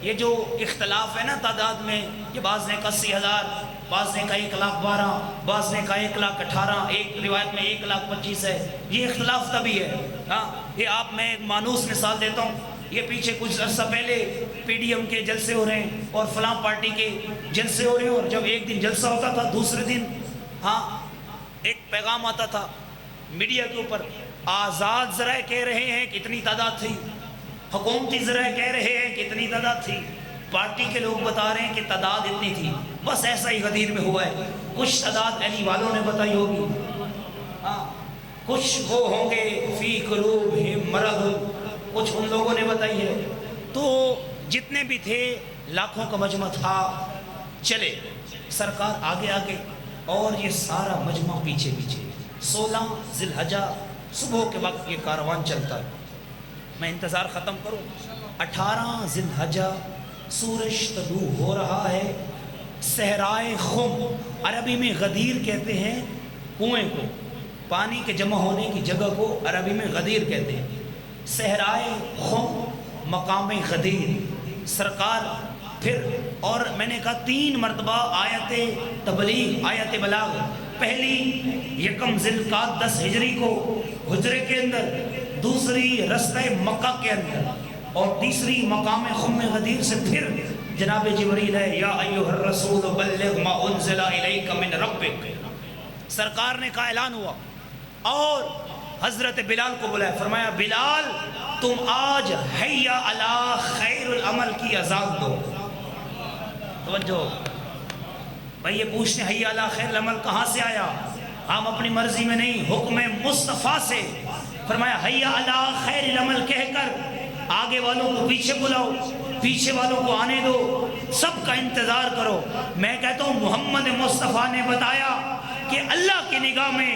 یہ جو اختلاف ہے نا تعداد میں، یہ بعض نے کہا 80,000، بعض نے کہا 1,12,000، بعض نے کہا 1,18,000، ایک روایت میں 1,25,000 ہے، یہ اختلاف تبھی ہے۔ ہاں یہ آپ میں ایک مانوس مثال دیتا ہوں، یہ پیچھے کچھ عرصہ پہلے پی ڈی ایم کے جلسے ہو رہے ہیں اور فلاں پارٹی کے جلسے ہو رہے ہیں، اور جب ایک دن جلسہ ہوتا تھا دوسرے دن ایک پیغام آتا تھا میڈیا کے اوپر، آزاد ذرائع کہہ رہے ہیں کہ اتنی تعداد تھی، حکومتی ذرائع کہہ رہے ہیں کہ اتنی تعداد تھی، پارٹی کے لوگ بتا رہے ہیں کہ تعداد اتنی تھی۔ بس ایسا ہی غدیر میں ہوا ہے، کچھ تعداد علی والوں نے بتائی ہوگی، کچھ وہ ہوں گے فی قلوبہم مرض، کچھ ان لوگوں نے بتائی ہے، تو جتنے بھی تھے لاکھوں کا مجمع تھا۔ چلے سرکار آگے آگے اور یہ سارا مجمع پیچھے پیچھے۔ 16 ذی الحجہ صبح کے وقت یہ کاروان چلتا ہے، میں انتظار ختم کروں۔ 18 ذی الحجہ سورج طلوع ہو رہا ہے، صحرائے خم، عربی میں غدیر کہتے ہیں کنویں کو، پانی کے جمع ہونے کی جگہ کو عربی میں غدیر کہتے ہیں، صحرائے خم مقام غدیر۔ سرکار پھر، اور میں نے کہا 3 مرتبہ آیت تبلیغ، آیت بلاغ، پہلی 1 ذی القعدہ 10 ہجری کو حجرے کے اندر، دوسری رستہ مکہ کے اندر، اور تیسری مقام خم غدیر سے پھر جناب جبریل ہے، یا ایھا الرسول بلغ ما انزل الیک من ربک۔ سرکار نے کا اعلان ہوا اور حضرت بلال کو بلایا، فرمایا بلال تم آج حی علی خیر العمل کی اذان دو۔ توجہ بھائی، یہ پوچھتے حی علی خیر العمل کہاں سے آیا؟ ہم اپنی مرضی میں نہیں، حکم مصطفیٰ سے۔ فرمایا حی علی خیر العمل کہہ کر آگے والوں کو پیچھے بلاؤ، پیچھے والوں کو آنے دو، سب کا انتظار کرو۔ میں کہتا ہوں محمد مصطفیٰ نے بتایا کہ اللہ کی نگاہ میں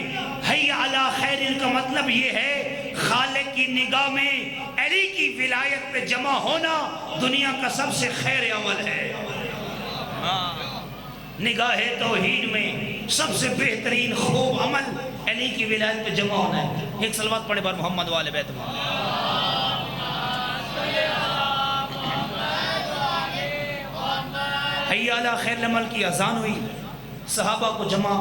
حی علی خیر کا مطلب یہ ہے خالق کی نگاہ میں علی کی ولایت پہ جمع ہونا دنیا کا سب سے خیر عمل ہے۔ نگاہ توحید میں سب سے بہترین خوب عمل علی کی ولایت پہ جمع ہونا ہے۔ ایک صلوات پڑھے بار محمد والے بیت محمد۔ حی علی خیر العمل کی اذان ہوئی، صحابہ کو جمع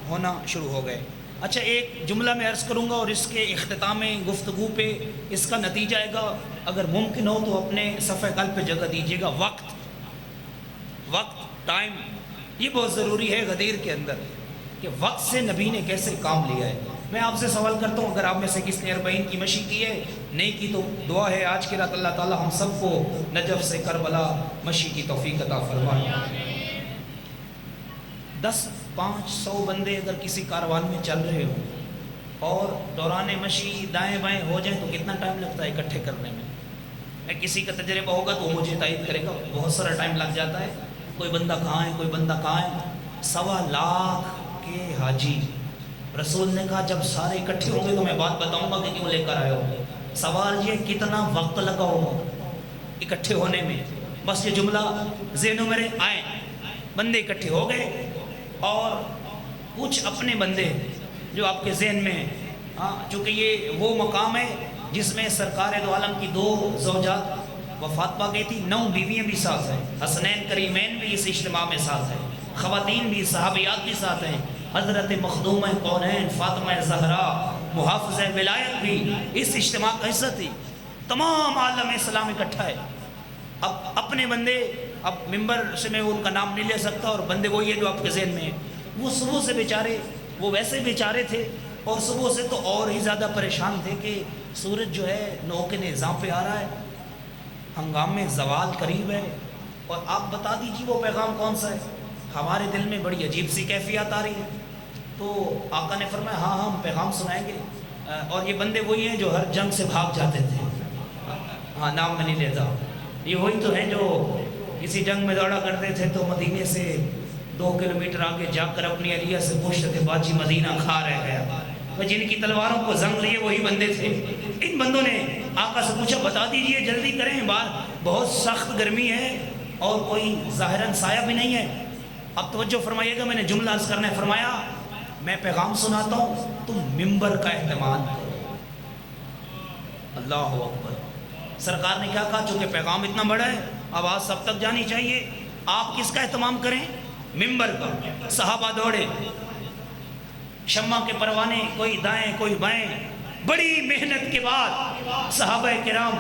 ہونا شروع ہو گئے۔ اچھا ایک جملہ میں عرض کروں گا اور اس کے اختتام گفتگو پہ اس کا نتیجہ آئے گا، اگر ممکن ہو تو اپنے صفحہ قلب پہ جگہ دیجیے گا۔ وقت ٹائم یہ بہت ضروری ہے غدیر کے اندر کہ وقت سے نبی نے کیسے کام لیا ہے۔ میں آپ سے سوال کرتا ہوں، اگر آپ میں سے کس نے 40 کی مشی کی ہے، نہیں کی تو دعا ہے آج کی رات اللہ تعالی ہم سب کو نجف سے کربلا مشی کی توفیق عطا فرمائے۔ 10-500 بندے اگر کسی کاروان میں چل رہے ہوں اور دوران مشی دائیں بائیں ہو جائیں تو کتنا ٹائم لگتا ہے اکٹھے کرنے میں؟ کسی کا تجربہ ہوگا تو وہ مجھے تائید کرے گا، بہت سارا ٹائم لگ جاتا ہے۔ کوئی بندہ کہاں ہے، کوئی بندہ کہاں ہے۔ 1.25 لاکھ کے حاجی، رسول نے کہا جب سارے اکٹھے ہوں گے تو میں بات بتاؤں گا کہ کیوں لے کر آئے ہو۔ سوال یہ کتنا وقت لگا ہوگا اکٹھے ہونے میں، بس یہ جملہ ذہنوں میں آئے۔ بندے اکٹھے ہو گئے اور کچھ اپنے بندے جو آپ کے ذہن میں ہیں، چونکہ یہ وہ مقام ہے جس میں سرکار دو عالم کی 2 زوجات وفات پا گئی تھی، 9 بیویاں بھی ساتھ ہیں، حسنین کریمین بھی اس اجتماع میں ساتھ ہیں، خواتین بھی، صحابیات بھی ساتھ ہیں، حضرت مخدومہ کونین فاطمہ زہرا محافظہ ولایت بھی اس اجتماع کا حصہ تھی۔ تمام عالم اسلام اکٹھا ہے۔ اب اپنے بندے، اب ممبر سے میں ان کا نام نہیں لے سکتا، اور بندے وہی ہے جو آپ کے ذہن میں ہیں، وہ صبح سے بیچارے، وہ ویسے بیچارے تھے، اور صبح سے تو اور ہی زیادہ پریشان تھے کہ سورج جو ہے 9 کے نظام پہ آ رہا ہے، ہنگام میں زوال قریب ہے، اور آپ بتا دیجیے وہ پیغام کون سا ہے۔ ہمارے دل میں بڑی عجیب سی کیفیت آ رہی ہے، تو آقا نے فرمایا ہاں ہم پیغام سنائیں گے۔ اور یہ بندے وہی ہیں جو ہر جنگ سے بھاگ جاتے تھے، ہاں نام میں نہیں لیتا، یہ وہی تو ہیں جو کسی جنگ میں دوڑا کرتے تھے تو مدینے سے 2 کلومیٹر آگے جا کر اپنی اہلیہ سے پوچھتے تھے باجی مدینہ کھا رہ گیا، جن کی تلواروں کو زنگ لیے وہی بندے تھے۔ ان بندوں نے آقا سے پوچھا بتا دیجئے جلدی کریں، بہت سخت گرمی ہے اور کوئی ظاہراً سایہ بھی نہیں ہے۔ اب توجہ فرمائیے گا، میں نے جملہ عرض کرنا ہے۔ فرمایا میں پیغام سناتا ہوں، تم ممبر کا اہتمام کرو۔ اللہ اکبر، سرکار نے کیا کہا؟ چونکہ پیغام اتنا بڑا ہے، آواز سب تک جانی چاہیے، آپ کس کا اہتمام کریں؟ ممبر کا۔ صحابہ دوڑے، شمع کے پروانے کوئی دائیں کوئی بائیں، بڑی محنت کے بعد صحابہ کرام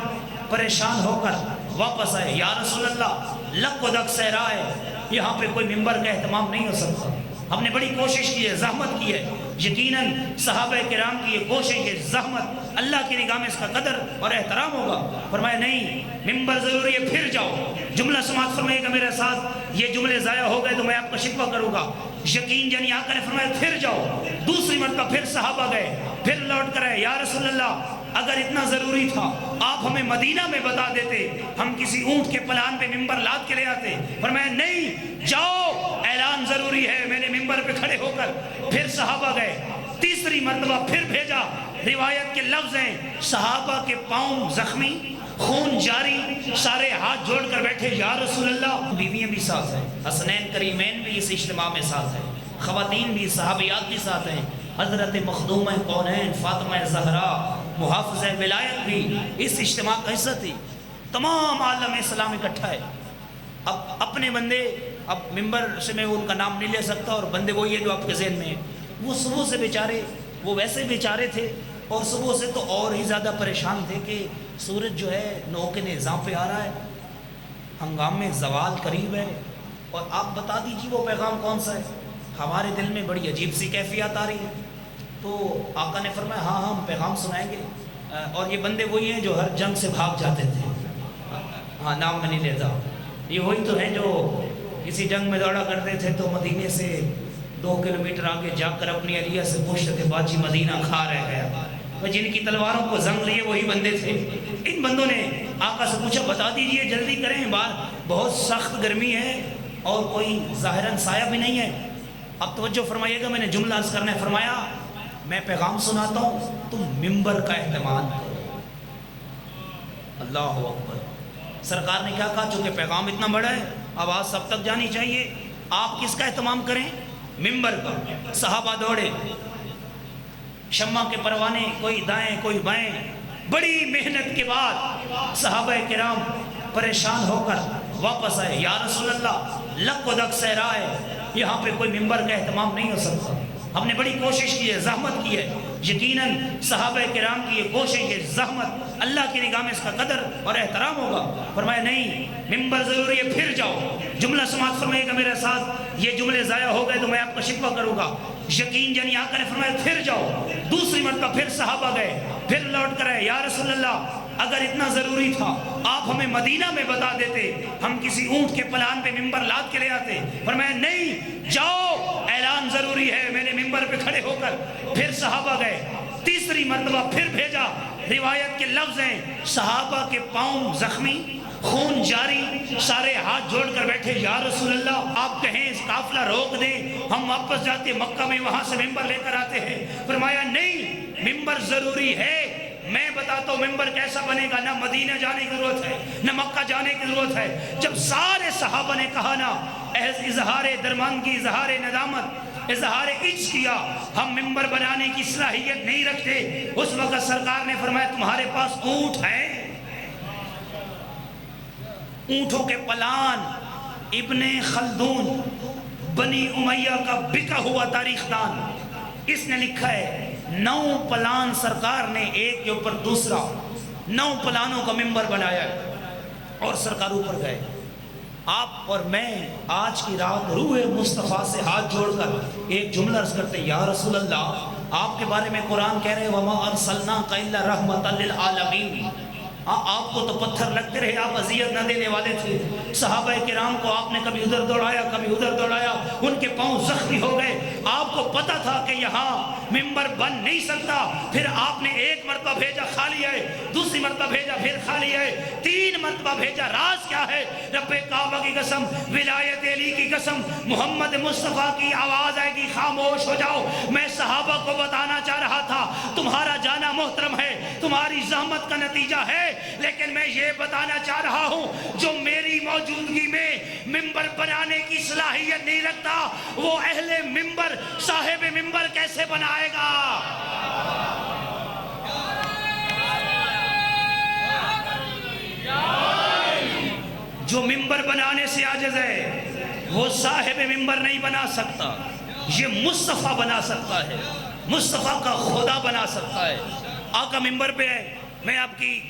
پریشان ہو کر واپس آئے۔ یا رسول اللہ، لک و دک صحرا ہے، یہاں پہ کوئی ممبر کا اہتمام نہیں ہو سکتا، ہم نے بڑی کوشش کی ہے، زحمت کی ہے۔ یقیناً صحابہ کرام کی یہ کوشش، یہ زحمت اللہ کی نگاہ میں اس کا قدر اور احترام ہوگا۔ فرمایا نہیں، ممبر ضروری ہے، پھر جاؤ۔ جملہ سماعت فرمائے گا میرے ساتھ، یہ جملے ضائع ہو گئے تو میں آپ کا شکوہ کروں گا۔ یقین جانی آقا نے فرمایا پھر جاؤ۔ دوسری مرتبہ پھر صحابہ گئے، پھر لوٹ کر آئے۔ یا رسول اللہ، اگر اتنا ضروری تھا آپ ہمیں مدینہ میں بتا دیتے، ہم کسی اونٹ کے پلان پہ ممبر لاد کے لے آتے۔ فرمایا نہیں، جاؤ، اعلان ضروری ہے۔ میں نے ممبر پہ کھڑے ہو کر پھر صحابہ گئے، تیسری مرتبہ پھر بھیجا۔ روایت کے لفظ ہیں، صحابہ کے پاؤں زخمی، خون جاری، سارے ہاتھ جوڑ کر بیٹھے۔ یا رسول اللہ، بیویاں بھی ساتھ ہیں، حسنین کریمین بھی اس اجتماع میں ساتھ ہیں، خواتین بھی، صحابیات بھی ساتھ ہیں، حضرت مخدومہ کونین فاطمہ زہرا محافظہ ولایت بھی اس اجتماع کا حصہ تھی۔ تمام عالم اسلام اکٹھا ہے۔ اب اپنے بندے، اب ممبر سے میں ان کا نام نہیں لے سکتا، اور بندے وہی ہے جو آپ کے ذہن میں ہیں، وہ صبح سے بیچارے، وہ ویسے بیچارے تھے، اور صبح سے تو اور ہی زیادہ پریشان تھے کہ سورج جو ہے نو کے نظام پہ آ رہا ہے، ہنگام میں زوال قریب ہے، اور آپ بتا دیجیے وہ پیغام کون سا ہے۔ ہمارے دل میں بڑی عجیب سی کیفیت آ رہی ہے۔ تو آقا نے فرمایا ہاں ہم پیغام سنائیں گے، اور یہ بندے وہی ہیں جو ہر جنگ سے بھاگ جاتے تھے، ہاں نام میں نہیں لیتا، یہ وہی تو ہیں جو کسی جنگ میں دوڑا کرتے تھے تو مدینے سے 2 کلومیٹر آگے جا کر اپنی علیہ سے پوچھتے تھے باجی مدینہ کھا رہ گیا، جن کی تلواروں کو زنگ لیے وہی بندے تھے۔ ان بندوں نے آقا سے پوچھا بتا دیجئے، جلدی کریں، بہت سخت گرمی ہے اور کوئی ظاہراً سایہ بھی نہیں ہے۔ اب توجہ فرمائیے گا، میں نے جملہ عرض کرنا ہے۔ فرمایا میں پیغام سناتا ہوں، تم ممبر کا اہتمام کرو۔ اللہ اکبر۔ سرکار نے کیا کہا؟ چونکہ پیغام اتنا بڑا ہے، آواز سب تک جانی چاہیے، آپ کس کا اہتمام کریں؟ ممبر کا۔ صحابہ دوڑے، شمع کے پروانے کوئی دائیں کوئی بائیں، بڑی محنت کے بعد صحابہ کرام پریشان ہو کر واپس آئے۔ یا رسول اللہ، لک و دک صحرا ہے، یہاں پہ کوئی ممبر کا اہتمام نہیں ہو سکتا، ہم نے بڑی کوشش کی ہے، زحمت کی ہے۔ یقیناً صحابہ کرام کی یہ کوشش، یہ زحمت اللہ کی نگاہ میں اس کا قدر اور احترام ہوگا۔ فرمایا نہیں، ممبر ضروری ہے، پھر جاؤ۔ جملہ سماعت فرمائے گا میرے ساتھ، یہ جملے ضائع ہو گئے تو میں آپ کا شکوہ کروں گا۔ یقین جانی آقا نے فرمایا پھر جاؤ۔ دوسری مرتبہ پھر صحابہ گئے، پھر لوٹ کر آئے۔ یا رسول اللہ، اگر اتنا ضروری تھا آپ ہمیں مدینہ میں بتا دیتے، ہم کسی اونٹ کے پلان پہ ممبر لاد کے لے آتے۔ فرمایا نہیں، جاؤ، اعلان ضروری ہے۔ میں نے ممبر پہ کھڑے ہو کر پھر صحابہ گئے، تیسری مرتبہ پھر بھیجا۔ روایت کے لفظ ہیں، صحابہ کے پاؤں زخمی، خون جاری، سارے ہاتھ جوڑ کر بیٹھے۔ یا رسول اللہ، آپ کہیں اس قافلہ روک دیں، ہم واپس جاتے مکہ میں، وہاں سے ممبر لے کر آتے ہیں۔ فرمایا نہیں، ممبر ضروری ہے، میں بتاتا ہوں ممبر کیسا بنے گا۔ نہ مدینہ جانے کی ضرورت ہے، نہ مکہ جانے کی ضرورت ہے۔ جب سارے صحابہ نے کہا نا، اظہار درماندگی، اظہار ندامت، اظہار عجز کیا، ہم ممبر بنانے کی صلاحیت نہیں رکھتے، اس وقت سرکار نے فرمایا تمہارے پاس اونٹ ہیں؟ اونٹوں کے پلان، ابن خلدون بنی امیہ کا بکا ہوا تاریخ دان، اس نے لکھا ہے 9 پلان سرکار نے ایک کے اوپر دوسرا 9 پلانوں کا ممبر بنایا اور سرکار اوپر گئے۔ آپ اور میں آج کی رات روح مصطفیٰ سے ہاتھ جوڑ کر ایک جملہ عرض کرتے ہیں، یا رسول اللہ، آپ کے بارے میں قرآن کہہ رہے وَمَا أَرْسَلْنَاكَ إِلَّا رَحْمَةً لِلْعَالَمِينَ۔ آپ کو تو پتھر لگتے رہے، آپ اذیت نہ دینے والے تھے۔ صحابہ کرام کو آپ نے کبھی ادھر دوڑایا کبھی ادھر دوڑایا، ان کے پاؤں زخمی ہو گئے۔ آپ کو پتا تھا کہ یہاں ممبر بن نہیں سکتا، پھر آپ نے ایک مرتبہ بھیجا خالی ہے، دوسری مرتبہ بھیجا پھر خالی ہے، 3 مرتبہ بھیجا۔ راز کیا ہے؟ رب کعبہ کی قسم، ولایت علی کی قسم، محمد مصطفیٰ کی آواز آئے گی خاموش ہو جاؤ۔ میں صحابہ کو بتانا چاہ رہا تھا تمہارا جانا محترم ہے، تمہاری زحمت کا نتیجہ ہے، لیکن میں یہ بتانا چاہ رہا ہوں جو میری موجودگی میں ممبر بنانے کی صلاحیت نہیں رکھتا، وہ اہل ممبر، صاحب ممبر کیسے بنائے گا؟ جو ممبر بنانے سے عاجز ہے وہ صاحب ممبر نہیں بنا سکتا، یہ مصطفیٰ بنا سکتا ہے، مصطفیٰ کا خدا بنا سکتا ہے۔ آقا ممبر پہ ہے،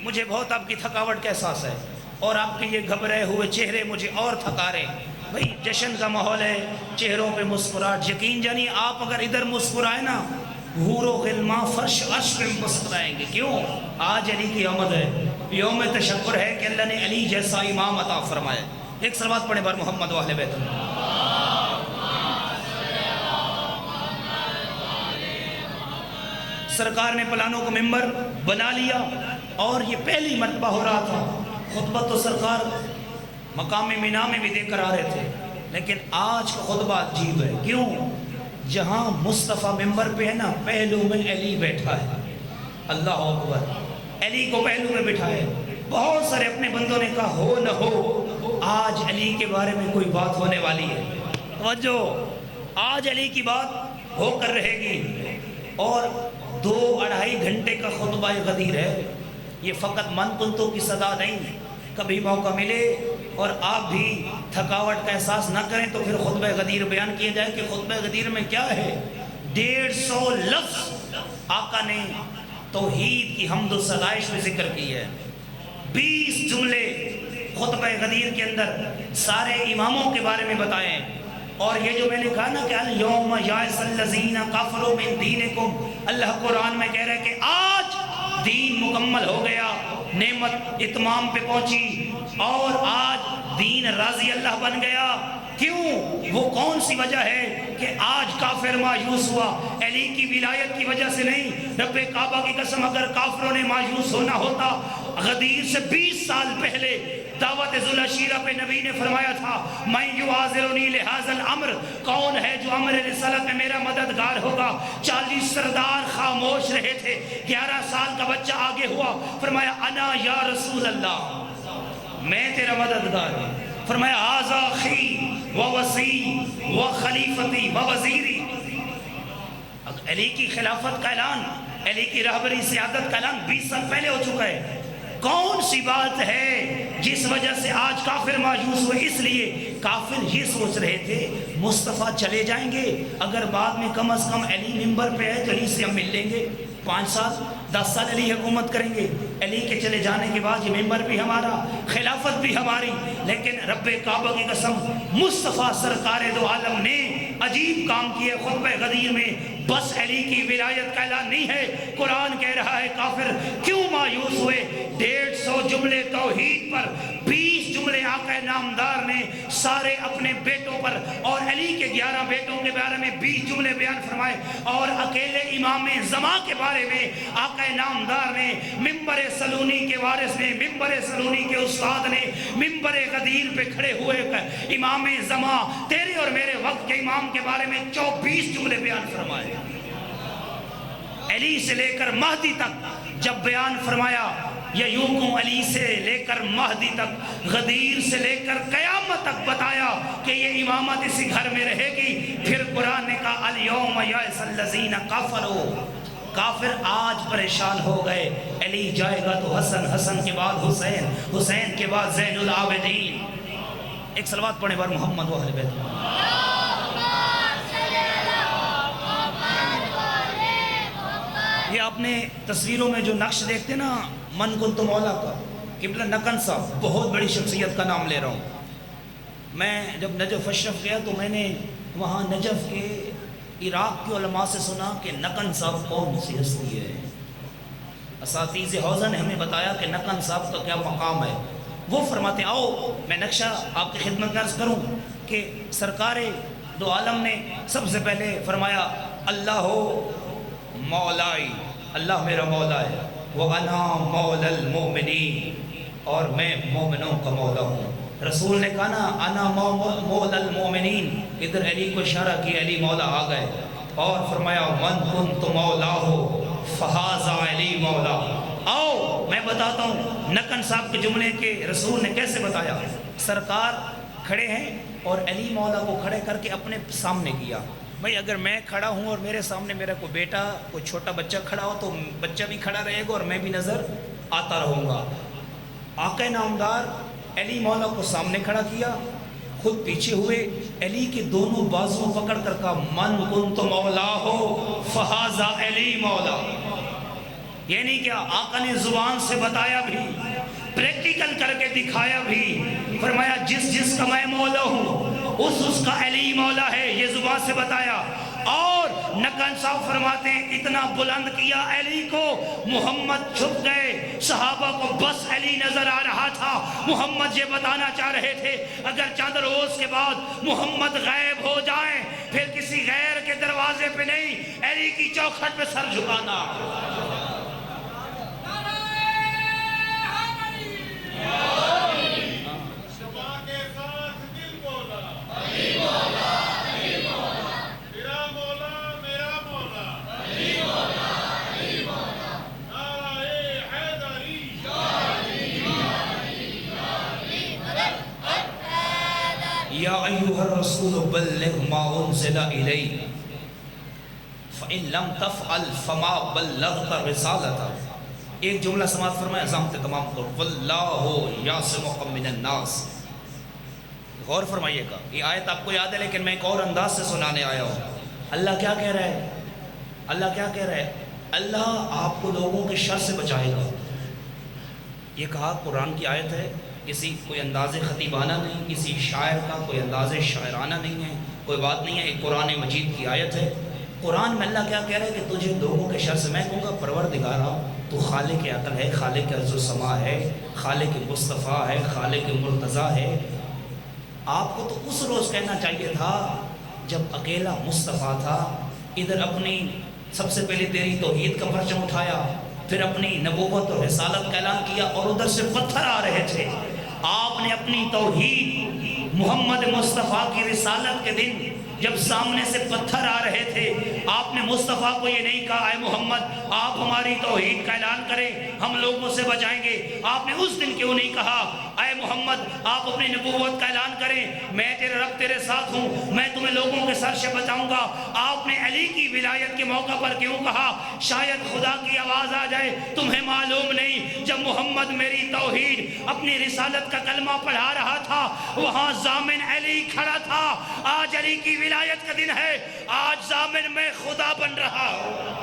مجھے بہت آپ کی تھکاوٹ کا احساس ہے اور آپ کے یہ گھبرائے ہوئے چہرے مجھے اور تھکا رہے ہیں۔ بھئی جشن کا ماحول ہے، چہروں پہ مسکراہٹ، یقین جانی آپ اگر ادھر مسکرائے نا، حور و غلماں فرش عرش پہ مسکرائیں گے۔ کیوں؟ آج علی کی آمد ہے، یوم تشکر ہے کہ اللہ نے علی جیسا امام عطا فرمایا۔ ایک صلوات پڑھیں بار محمد و اہل بیت۔ سرکار نے پلانوں کو ممبر بنا لیا اور یہ پہلی مرتبہ ہو رہا تھا۔ خطبہ تو سرکار مقام مینا میں بھی دے کر آ رہے تھے، لیکن آج کا خطبہ عجیب ہے۔ کیوں؟ جہاں مصطفیٰ ممبر پہ ہے نا، پہلو میں علی بیٹھا ہے۔ اللہ اکبر، علی کو پہلو میں بٹھا ہے۔ بہت سارے اپنے بندوں نے کہا ہو نہ ہو آج علی کے بارے میں کوئی بات ہونے والی ہے۔ توجہ، آج علی کی بات ہو کر رہے گی اور 2-2.5 گھنٹے کا خطبہ غدیر ہے۔ یہ فقط من کنتوں کی صدا نہیں، کبھی موقع ملے اور آپ بھی تھکاوٹ کا احساس نہ کریں تو پھر خطبہ غدیر بیان کیا جائے کہ خطبہ غدیر میں کیا ہے۔ 150 لفظ آقا نے توحید کی حمد و ستائش میں ذکر کی ہے، 20 جملے خطبہ غدیر کے اندر سارے اماموں کے بارے میں بتائے۔ اور یہ جو میں نے کہا نا کہ الیوم یائس الذین کفروا من دینکم، اللہ قرآن میں کہہ رہے کہ آج دین مکمل ہو گیا، نعمت اتمام پہ پہنچی اور آج دین راضی اللہ بن گیا۔ کیوں؟ وہ کون سی وجہ ہے کہ آج کافر مایوس ہوا؟ علی کی ولایت کی وجہ سے نہیں، رب کعبہ کی قسم اگر کافروں نے مایوس ہونا ہوتا، غدیر سے 20 سال پہلے دعوت ذوالعشیرہ پہ نبی نے فرمایا تھا میں یعاذرنی لہذا الامر، کون ہے جو امر رسالت میں میرا مددگار ہوگا؟ 40 سردار خاموش رہے تھے، 11 سال کا بچہ آگے ہوا، فرمایا انا یا رسول اللہ، میں تیرا مددگار ہوں۔ فرمایا ھذا اخی و وصی و خلیفتی و وزیری، علی کی خلافت کا اعلان، علی کی رہبری سیادت کا اعلان 20 سال پہلے ہو چکا ہے۔ کون سی بات ہے جس وجہ سے آج کافر مایوس ہوئے؟ اس لیے کافر یہ سوچ رہے تھے مصطفیٰ چلے جائیں گے، اگر بعد میں کم از کم علی ممبر پہ ہے تو علی سے ہم مل لیں گے، 5 سال 10 سال علی حکومت کریں گے، علی کے چلے جانے کے بعد یہ ممبر بھی ہمارا، خلافت بھی ہماری۔ لیکن رب کعبہ کی قسم مصطفیٰ سرکار دو عالم نے عجیب کام کیے خطبہ غدیر میں۔ بس علی کی ولایت کا اعلان نہیں ہے، قرآن کہہ رہا ہے کافر کیوں مایوس ہوئے؟ 150 جملے توحید پر، 20 جملے آقا نامدار نے سارے اپنے بیٹوں پر اور علی کے 11 بیٹوں کے بارے میں 20 جملے بیان فرمائے، اور اکیلے امام زمان کے بارے میں آقا نامدار نے، ممبر سلونی کے وارث نے، ممبر سلونی کے استاد نے، ممبر غدیر پہ کھڑے ہوئے امام زمان تیرے اور میرے وقت کے امام کے بارے میں 24 جملے بیان فرمائے۔ علی سے لے کر مہدی تک جب بیان فرمایا، یا یوں کہوں علی سے لے کر مہدی تک، غدیر سے لے کر قیامت تک بتایا کہ یہ امامت اسی گھر میں رہے گی۔ پھر قرآن نے کہا الیوم یائس الذین کفروا، کافر آج پریشان ہو گئے، علی جائے گا تو حسن، حسن کے بعد حسین، حسین کے بعد زین العابدین۔ ایک صلوات پڑھیں بار محمد و اہل بیت۔ یہ آپ نے تصویروں میں جو نقش دیکھتے نا من کنت مولا کا، قبلہ نقن صاحب، بہت بڑی شخصیت کا نام لے رہا ہوں۔ میں جب نجف اشرف گیا تو میں نے وہاں نجف کے عراق کے علماء سے سنا کہ نقن صاحب کون سی ہستی ہے۔ اساتذہ حوزہ نے ہمیں بتایا کہ نقن صاحب کا کیا مقام ہے۔ وہ فرماتے ہیں، آؤ میں نقشہ آپ کی خدمت میں عرض کروں کہ سرکار دو عالم نے سب سے پہلے فرمایا اللہ ہو مولائی، اللہ میرا مولا ہے، وَأَنَا مَوْلَى الْمُؤْمِنِينَ، اور میں مومنوں کا مولا ہوں۔ رسول نے کہا نا انا مولا المومنین، ادھر علی کو اشارہ کیا، علی مولا آ گئے، اور فرمایا من کنت مولاہ فہذا علی مولا۔ آؤ میں بتاتا ہوں نقن صاحب کے جملے کے رسول نے کیسے بتایا۔ سرکار کھڑے ہیں اور علی مولا کو کھڑے کر کے اپنے سامنے کیا۔ بھائی اگر میں کھڑا ہوں اور میرے سامنے میرا کوئی بیٹا، کوئی چھوٹا بچہ کھڑا ہو تو بچہ بھی کھڑا رہے گا اور میں بھی نظر آتا رہوں گا۔ آقا نامدار علی مولا کو سامنے کھڑا کیا، خود پیچھے ہوئے، علی کے دونوں بازو پکڑ کر کہا من کنت مولا ہو فہذا علی مولا. یہ نہیں کیا، آقا نے زبان سے بتایا بھی، پریکٹیکل کر کے دکھایا بھی. فرمایا جس کا میں مولا ہوں اس کا علی مولا ہے، یہ زبان سے بتایا. اور نقل صاحب فرماتے ہیں اتنا بلند کیا علی کو، محمد چھپ گئے، صحابہ کو بس علی نظر آ رہا تھا. محمد یہ بتانا چاہ رہے تھے اگر چند روز کے بعد محمد غائب ہو جائیں پھر کسی غیر کے دروازے پہ نہیں، علی کی چوکھٹ پہ سر جھکانا. یا ایھا الرسول بلغ ما انزل الیک فإن لم تفعل فما بلغت رسالتہ. ایک جملہ سماعت فرمایا ضابطے تمام کرو، واللہ یعصمک من الناس. غور فرمائیے گا، یہ آیت آپ کو یاد ہے لیکن میں ایک اور انداز سے سنانے آیا ہوں. اللہ کیا کہہ رہا ہے؟ اللہ کیا کہہ رہا ہے؟ اللہ آپ کو لوگوں کے شر سے بچائے گا. یہ کہا قرآن کی آیت ہے، کسی کوئی انداز خطیبانہ نہیں، کسی شاعر کا کوئی انداز شاعرانہ نہیں ہے، کوئی بات نہیں ہے، ایک قرآن مجید کی آیت ہے. قرآن میں اللہ کیا کہہ رہا ہے کہ تجھے لوگوں کے شر سے میں کہوں گا پروردگارا تو خالق عقل ہے، خالق ارض و سما ہے، خالق مصطفیٰ ہے، خالق مرتضیٰ ہے. آپ کو تو اس روز کہنا چاہیے تھا جب اکیلا مصطفیٰ تھا، ادھر اپنی سب سے پہلے تیری توحید کا پرچم اٹھایا، پھر اپنی نبوت اور رسالت کا اعلان کیا، اور ادھر سے پتھر آ رہے تھے. آپ نے اپنی توحید محمد مصطفیٰ کی رسالت کے دن جب سامنے سے پتھر آ رہے تھے، آپ نے مصطفیٰ کو یہ نہیں کہا اے محمد آپ ہماری توحید کا اعلان کریں ہم لوگوں سے بچائیں گے. آپ نے اس دن کیوں نہیں کہا اے محمد آپ اپنی نبوت کا اعلان کریں، میں تیرے رب تیرے ساتھ ہوں، میں تمہیں لوگوں کے سر سے بچاؤں گا. آپ نے علی کی ولایت کے موقع پر کیوں کہا شاید خدا کی آواز آ جائے تمہیں معلوم نہیں جب محمد میری توحید اپنی رسالت کا کلمہ پڑھا رہا تھا وہاں ضامن علی کھڑا تھا. آج علی کی ولایت کا دن ہے، آج ضامن میں خدا بن رہا ہوں.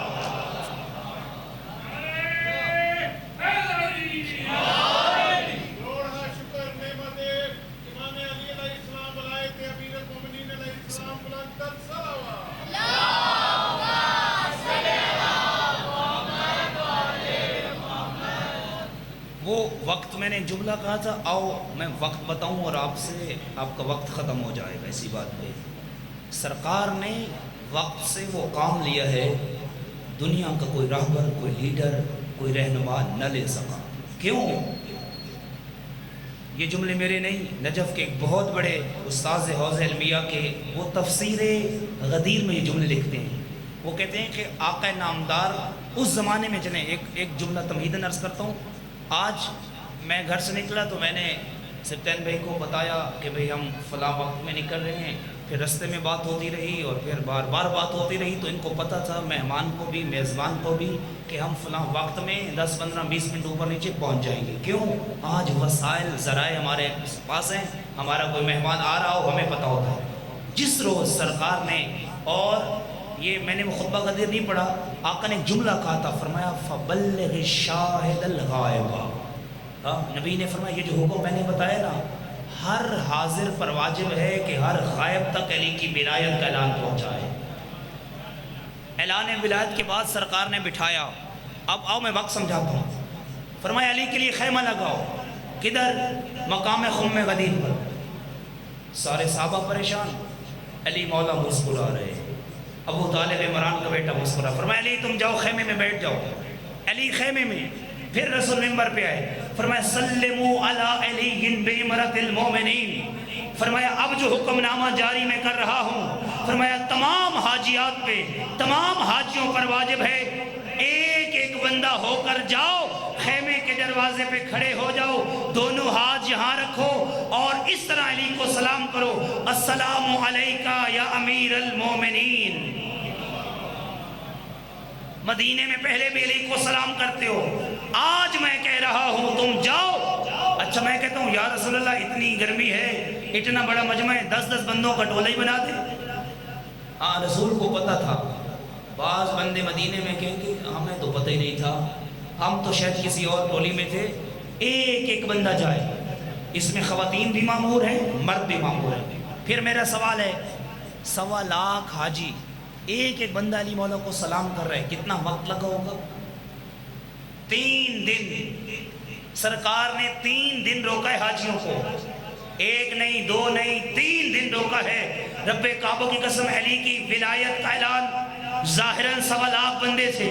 وہ وقت میں نے جملہ کہا تھا آؤ میں وقت بتاؤں اور آپ سے آپ کا وقت ختم ہو جائے گا. اسی بات پہ سرکار نے وقت سے وہ کام لیا ہے دنیا کا کوئی راہبر، کوئی لیڈر، کوئی رہنما نہ لے سکا. کیوں؟ یہ جملے میرے نہیں، نجف کے ایک بہت بڑے استاذ حوض علمیہ کے وہ تفسیر غدیر میں یہ جملے لکھتے ہیں. وہ کہتے ہیں کہ آقا نامدار اس زمانے میں چلیں. ایک جملہ تمہیداً عرض کرتا ہوں. آج میں گھر سے نکلا تو میں نے سبتین بھائی کو بتایا کہ بھئی ہم فلاں وقت میں نکل رہے ہیں، پھر رستے میں بات ہوتی رہی اور پھر بار بار بات ہوتی رہی تو ان کو پتہ تھا مہمان کو بھی میزبان کو بھی کہ ہم فلاں وقت میں 10 15 20 منٹ اوپر نیچے پہنچ جائیں گے. کیوں؟ آج وسائل ذرائع ہمارے پاس ہیں، ہمارا کوئی مہمان آ رہا ہو ہمیں پتہ ہوتا ہے. جس روز سرکار نے، اور یہ میں نے وہ خطبہ غدیر نہیں پڑھا، آقا نے جملہ کہا تھا، فرمایا فَبَلِّغِ الشَّاهِدَ الْغَائِبَ. نبی نے فرمایا یہ جو حکم میں نے بتایا نا ہر حاضر پر واجب ہے کہ ہر غائب تک علی کی ولایت کا اعلان پہنچائے. اعلان ولایت کے بعد سرکار نے بٹھایا. اب آؤ میں وقت سمجھاتا ہوں. فرمایا علی کے لیے خیمہ لگاؤ. کدھر؟ مقام خم غدیر پر. سارے صحابہ پریشان، علی مولا مسکرا رہے. ابو طالب عمران کا بیٹا مسکرا. فرمایا علی تم جاؤ خیمے میں بیٹھ جاؤ. علی خیمے میں. پھر رسول منبر پہ آئے. فرمایا سلموا علی علی بامرۃ المؤمنین. فرمایا اب جو حکم نامہ جاری میں کر رہا ہوں، فرمایا تمام حاجیات پہ، تمام حاجیوں پر واجب ہے ایک ایک بندہ ہو کر جاؤ خیمے کے دروازے پہ کھڑے ہو جاؤ، دونوں ہاتھ یہاں رکھو اور اس طرح علی کو سلام کرو، السلام علیکہ یا امیر المومنین. مدینے میں پہلے بھی علی کو سلام کرتے ہو، آج میں کہہ رہا ہوں تم جاؤ. اچھا میں کہتا ہوں یا رسول اللہ اتنی گرمی ہے، اتنا بڑا مجمع ہے، 10 بندوں کا ٹولہ ہی بنا دے۔ ہاں رسول کو پتہ تھا، بعض بندے مدینے میں کہیں گے ہمیں تو پتہ ہی نہیں تھا، ہم تو شاید کسی اور ٹولی میں تھے، ایک ایک بندہ جائے۔ اس میں خواتین بھی معمور ہیں، مرد بھی معمور ہیں۔ پھر میرا سوال ہے، 1.25 لاکھ حاجی ایک ایک بندہ علی مولا کو سلام کر رہے ہیں، کتنا وقت لگا ہوگا؟ 3 دن سرکار نے 3 دن روکا ہے حاجیوں کو، 1 نہیں 2 نہیں 3 دن روکا ہے۔ رب کعبہ کی قسم، علی کی ولایت کا اعلان ظاہراً 1.25 لاکھ بندے تھے،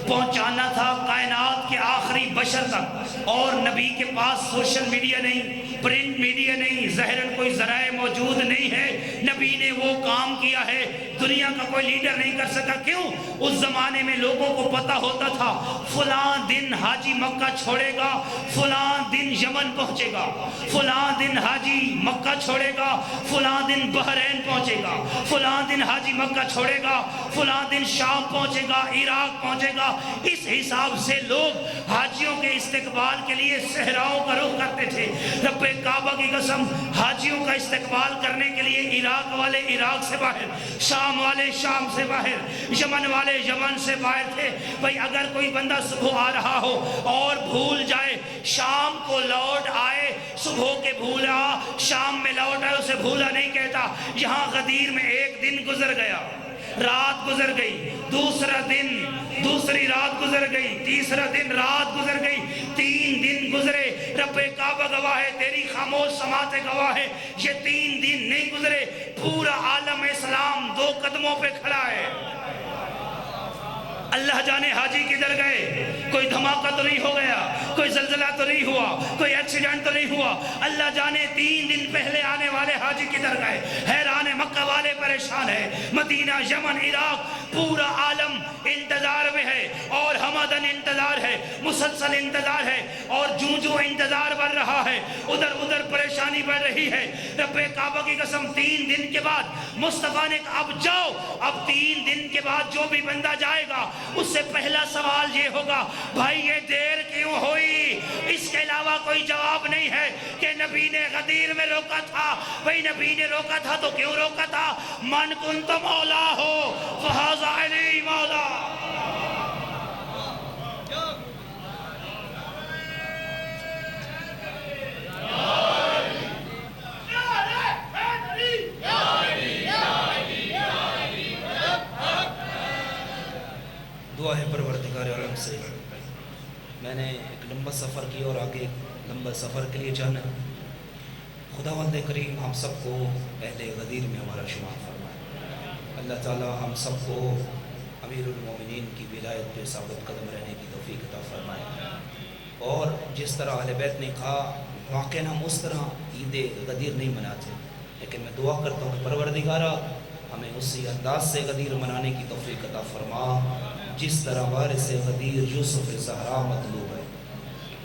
پہنچانا تھا کائنات کے آخری بشر تک، اور نبی کے پاس سوشل میڈیا نہیں، پرنٹ میڈیا نہیں، ظاہراً کوئی ذرائع موجود نہیں ہے، نبی نے وہ کام کیا ہے دنیا کا کوئی لیڈر نہیں کر سکا۔ کیوں؟ اس زمانے میں لوگوں کو پتہ ہوتا تھا فلاں دن حاجی مکہ چھوڑے گا، فلاں دن یمن پہنچے گا، فلاں دن حاجی مکہ چھوڑے گا، فلاں دن بحرین پہنچے گا، فلاں دن حاجی مکہ چھوڑے گا، فلاں دن شام پہنچے گا، عراق پہنچے گا۔ اس حساب سے لوگ حاجیوں کے استقبال کے لیے صحراؤں کا رخ کرتے تھے۔ رب کعبہ کی قسم، حاجیوں کا استقبال کرنے کے لیے عراق والے عراق سے باہر، شام والے شام سے باہر، یمن والے یمن سے باہر تھے۔ بھئی اگر کوئی بندہ صبح آ رہا ہو اور بھول جائے، شام کو لوٹ آئے، صبح کے بھولا شام میں لوٹ آئے، اسے بھولا نہیں کہتا۔ یہاں غدیر میں 1 دن گزر گیا، رات گزر گئی، دوسرا دن دوسری رات گزر گئی، تیسرا دن رات گزر گئی، 3 دن گزرے۔ رب کعبہ گواہ ہے، تیری خاموش سماعتیں گواہ ہے، یہ 3 دن نہیں گزرے، پورا عالم اسلام 2 قدموں پہ کھڑا ہے۔ اللہ جانے حاجی کدھر گئے، کوئی دھماکہ تو نہیں ہو گیا، کوئی زلزلہ تو نہیں ہوا، کوئی ایکسیڈنٹ تو نہیں ہوا، اللہ جانے 3 دن پہلے آنے والے حاجی کدھر گئے۔ حیران مکہ والے پریشان ہیں، مدینہ، یمن، عراق، پورا عالم انتظار میں ہے، اور ہمدن انتظار ہے، مسلسل انتظار ہے، اور جو انتظار بڑھ رہا ہے ادھر پریشانی بڑھ رہی ہے۔ رب کعبہ کی قسم 3 دن کے بعد مصطفیٰ نے کہا اب جاؤ۔ اب 3 دن کے بعد جو بھی بندہ جائے گا اس سے پہلا سوال یہ ہوگا، بھائی یہ دیر کیوں ہوئی؟ اس کے علاوہ کوئی جواب نہیں ہے کہ نبی نے غدیر میں روکا تھا۔ بھئی نبی نے روکا تھا تو کیوں روکا تھا؟ من کنت مولا ہو فہذا علی مولا۔ دعا ہے پروردگار عالم سے، میں نے ایک لمبا سفر کیا اور آگے لمبا سفر کے لیے جانا، خداوند کریم ہم سب کو اہل غدیر میں ہمارا شمار فرمائے۔ اللہ تعالی ہم سب کو امیر المومنین کی ولایت پہ ثابت قدم رہنے کی توفیق عطا فرمائے، اور جس طرح اہل بیت نے کہا واقعاً ہم اس طرح عید غدیر نہیں مناتے، لیکن میں دعا کرتا ہوں کہ پروردگارہ ہمیں اسی انداز سے غدیر منانے کی توفیق عطا فرما جس طرح وارث غدیر یوسف زہرا مطلوب ہے۔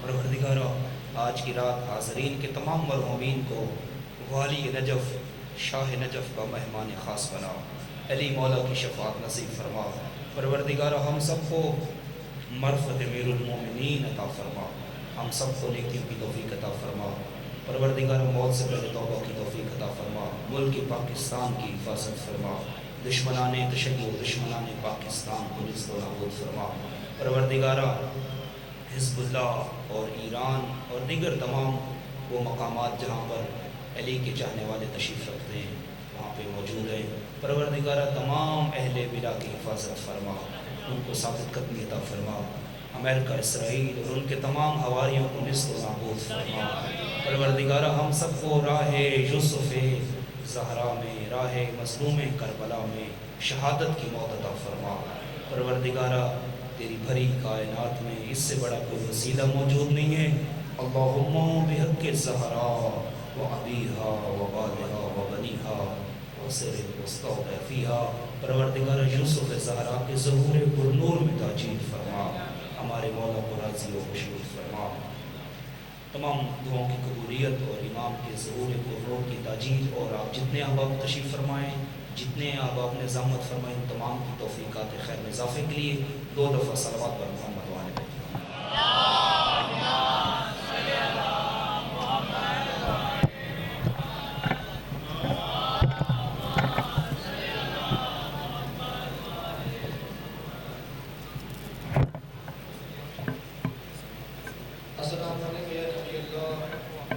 پروردگارہ آج کی رات حاضرین کے تمام مرحومین کو والی نجف، شاہ نجف کا مہمان خاص بنا، علی مولا کی شفاعت نصیب فرما۔ پروردگارہ ہم سب کو معرفت امیر المومنین عطا فرما، ہم سب کو نیکیوں کی توفیق عطا فرما۔ پروردگارہ موت سے پہلے توبہ کی توفیق عطا فرما، ملک پاکستان کی حفاظت فرما، دشمنان تشیع و دشمنان پاکستان کو نیست و نابود فرما۔ پروردگارہ حزب اللہ اور ایران اور دیگر تمام وہ مقامات جہاں پر علی کے چاہنے والے تشریف رکھتے ہیں وہاں پہ موجود ہیں، پروردگارہ تمام اہل بلا کی حفاظت فرما، ان کو ثابت قدمی عطا فرما۔ امریکہ، اسرائیل اور ان کے تمام حواریوں کو نیست و نابود فرما۔ پروردگارہ ہم سب کو راہ یوسف زہرا میں، راہ مظلوم کربلا میں شہادت کی موت عطا فرما۔ پروردگارہ تیری بھری کائنات میں اس سے بڑا کوئی وسیلہ موجود نہیں ہے۔ اللہم بحق زہرا و ابیہا و والہا و بنیہا و سر المستودع فیہا۔ پروردگارہ یوسف زہرا کے ظہور پر نور میں تاجیل فرما، ہمارے مولا کو راضی و خوشنود فرما۔ تمام دعاؤں کی قبولیت اور امام کے ظہور پر نور کی تاجیل، اور آپ جتنے احباب تشریف فرمائیں، جتنے احباب نے ضامت فرمائیں، ان تمام کی توفیقات خیر میں اضافے کے لیے 2 دفعہ صلوات پر محمد وعلیہ السلام علیکم یا نبی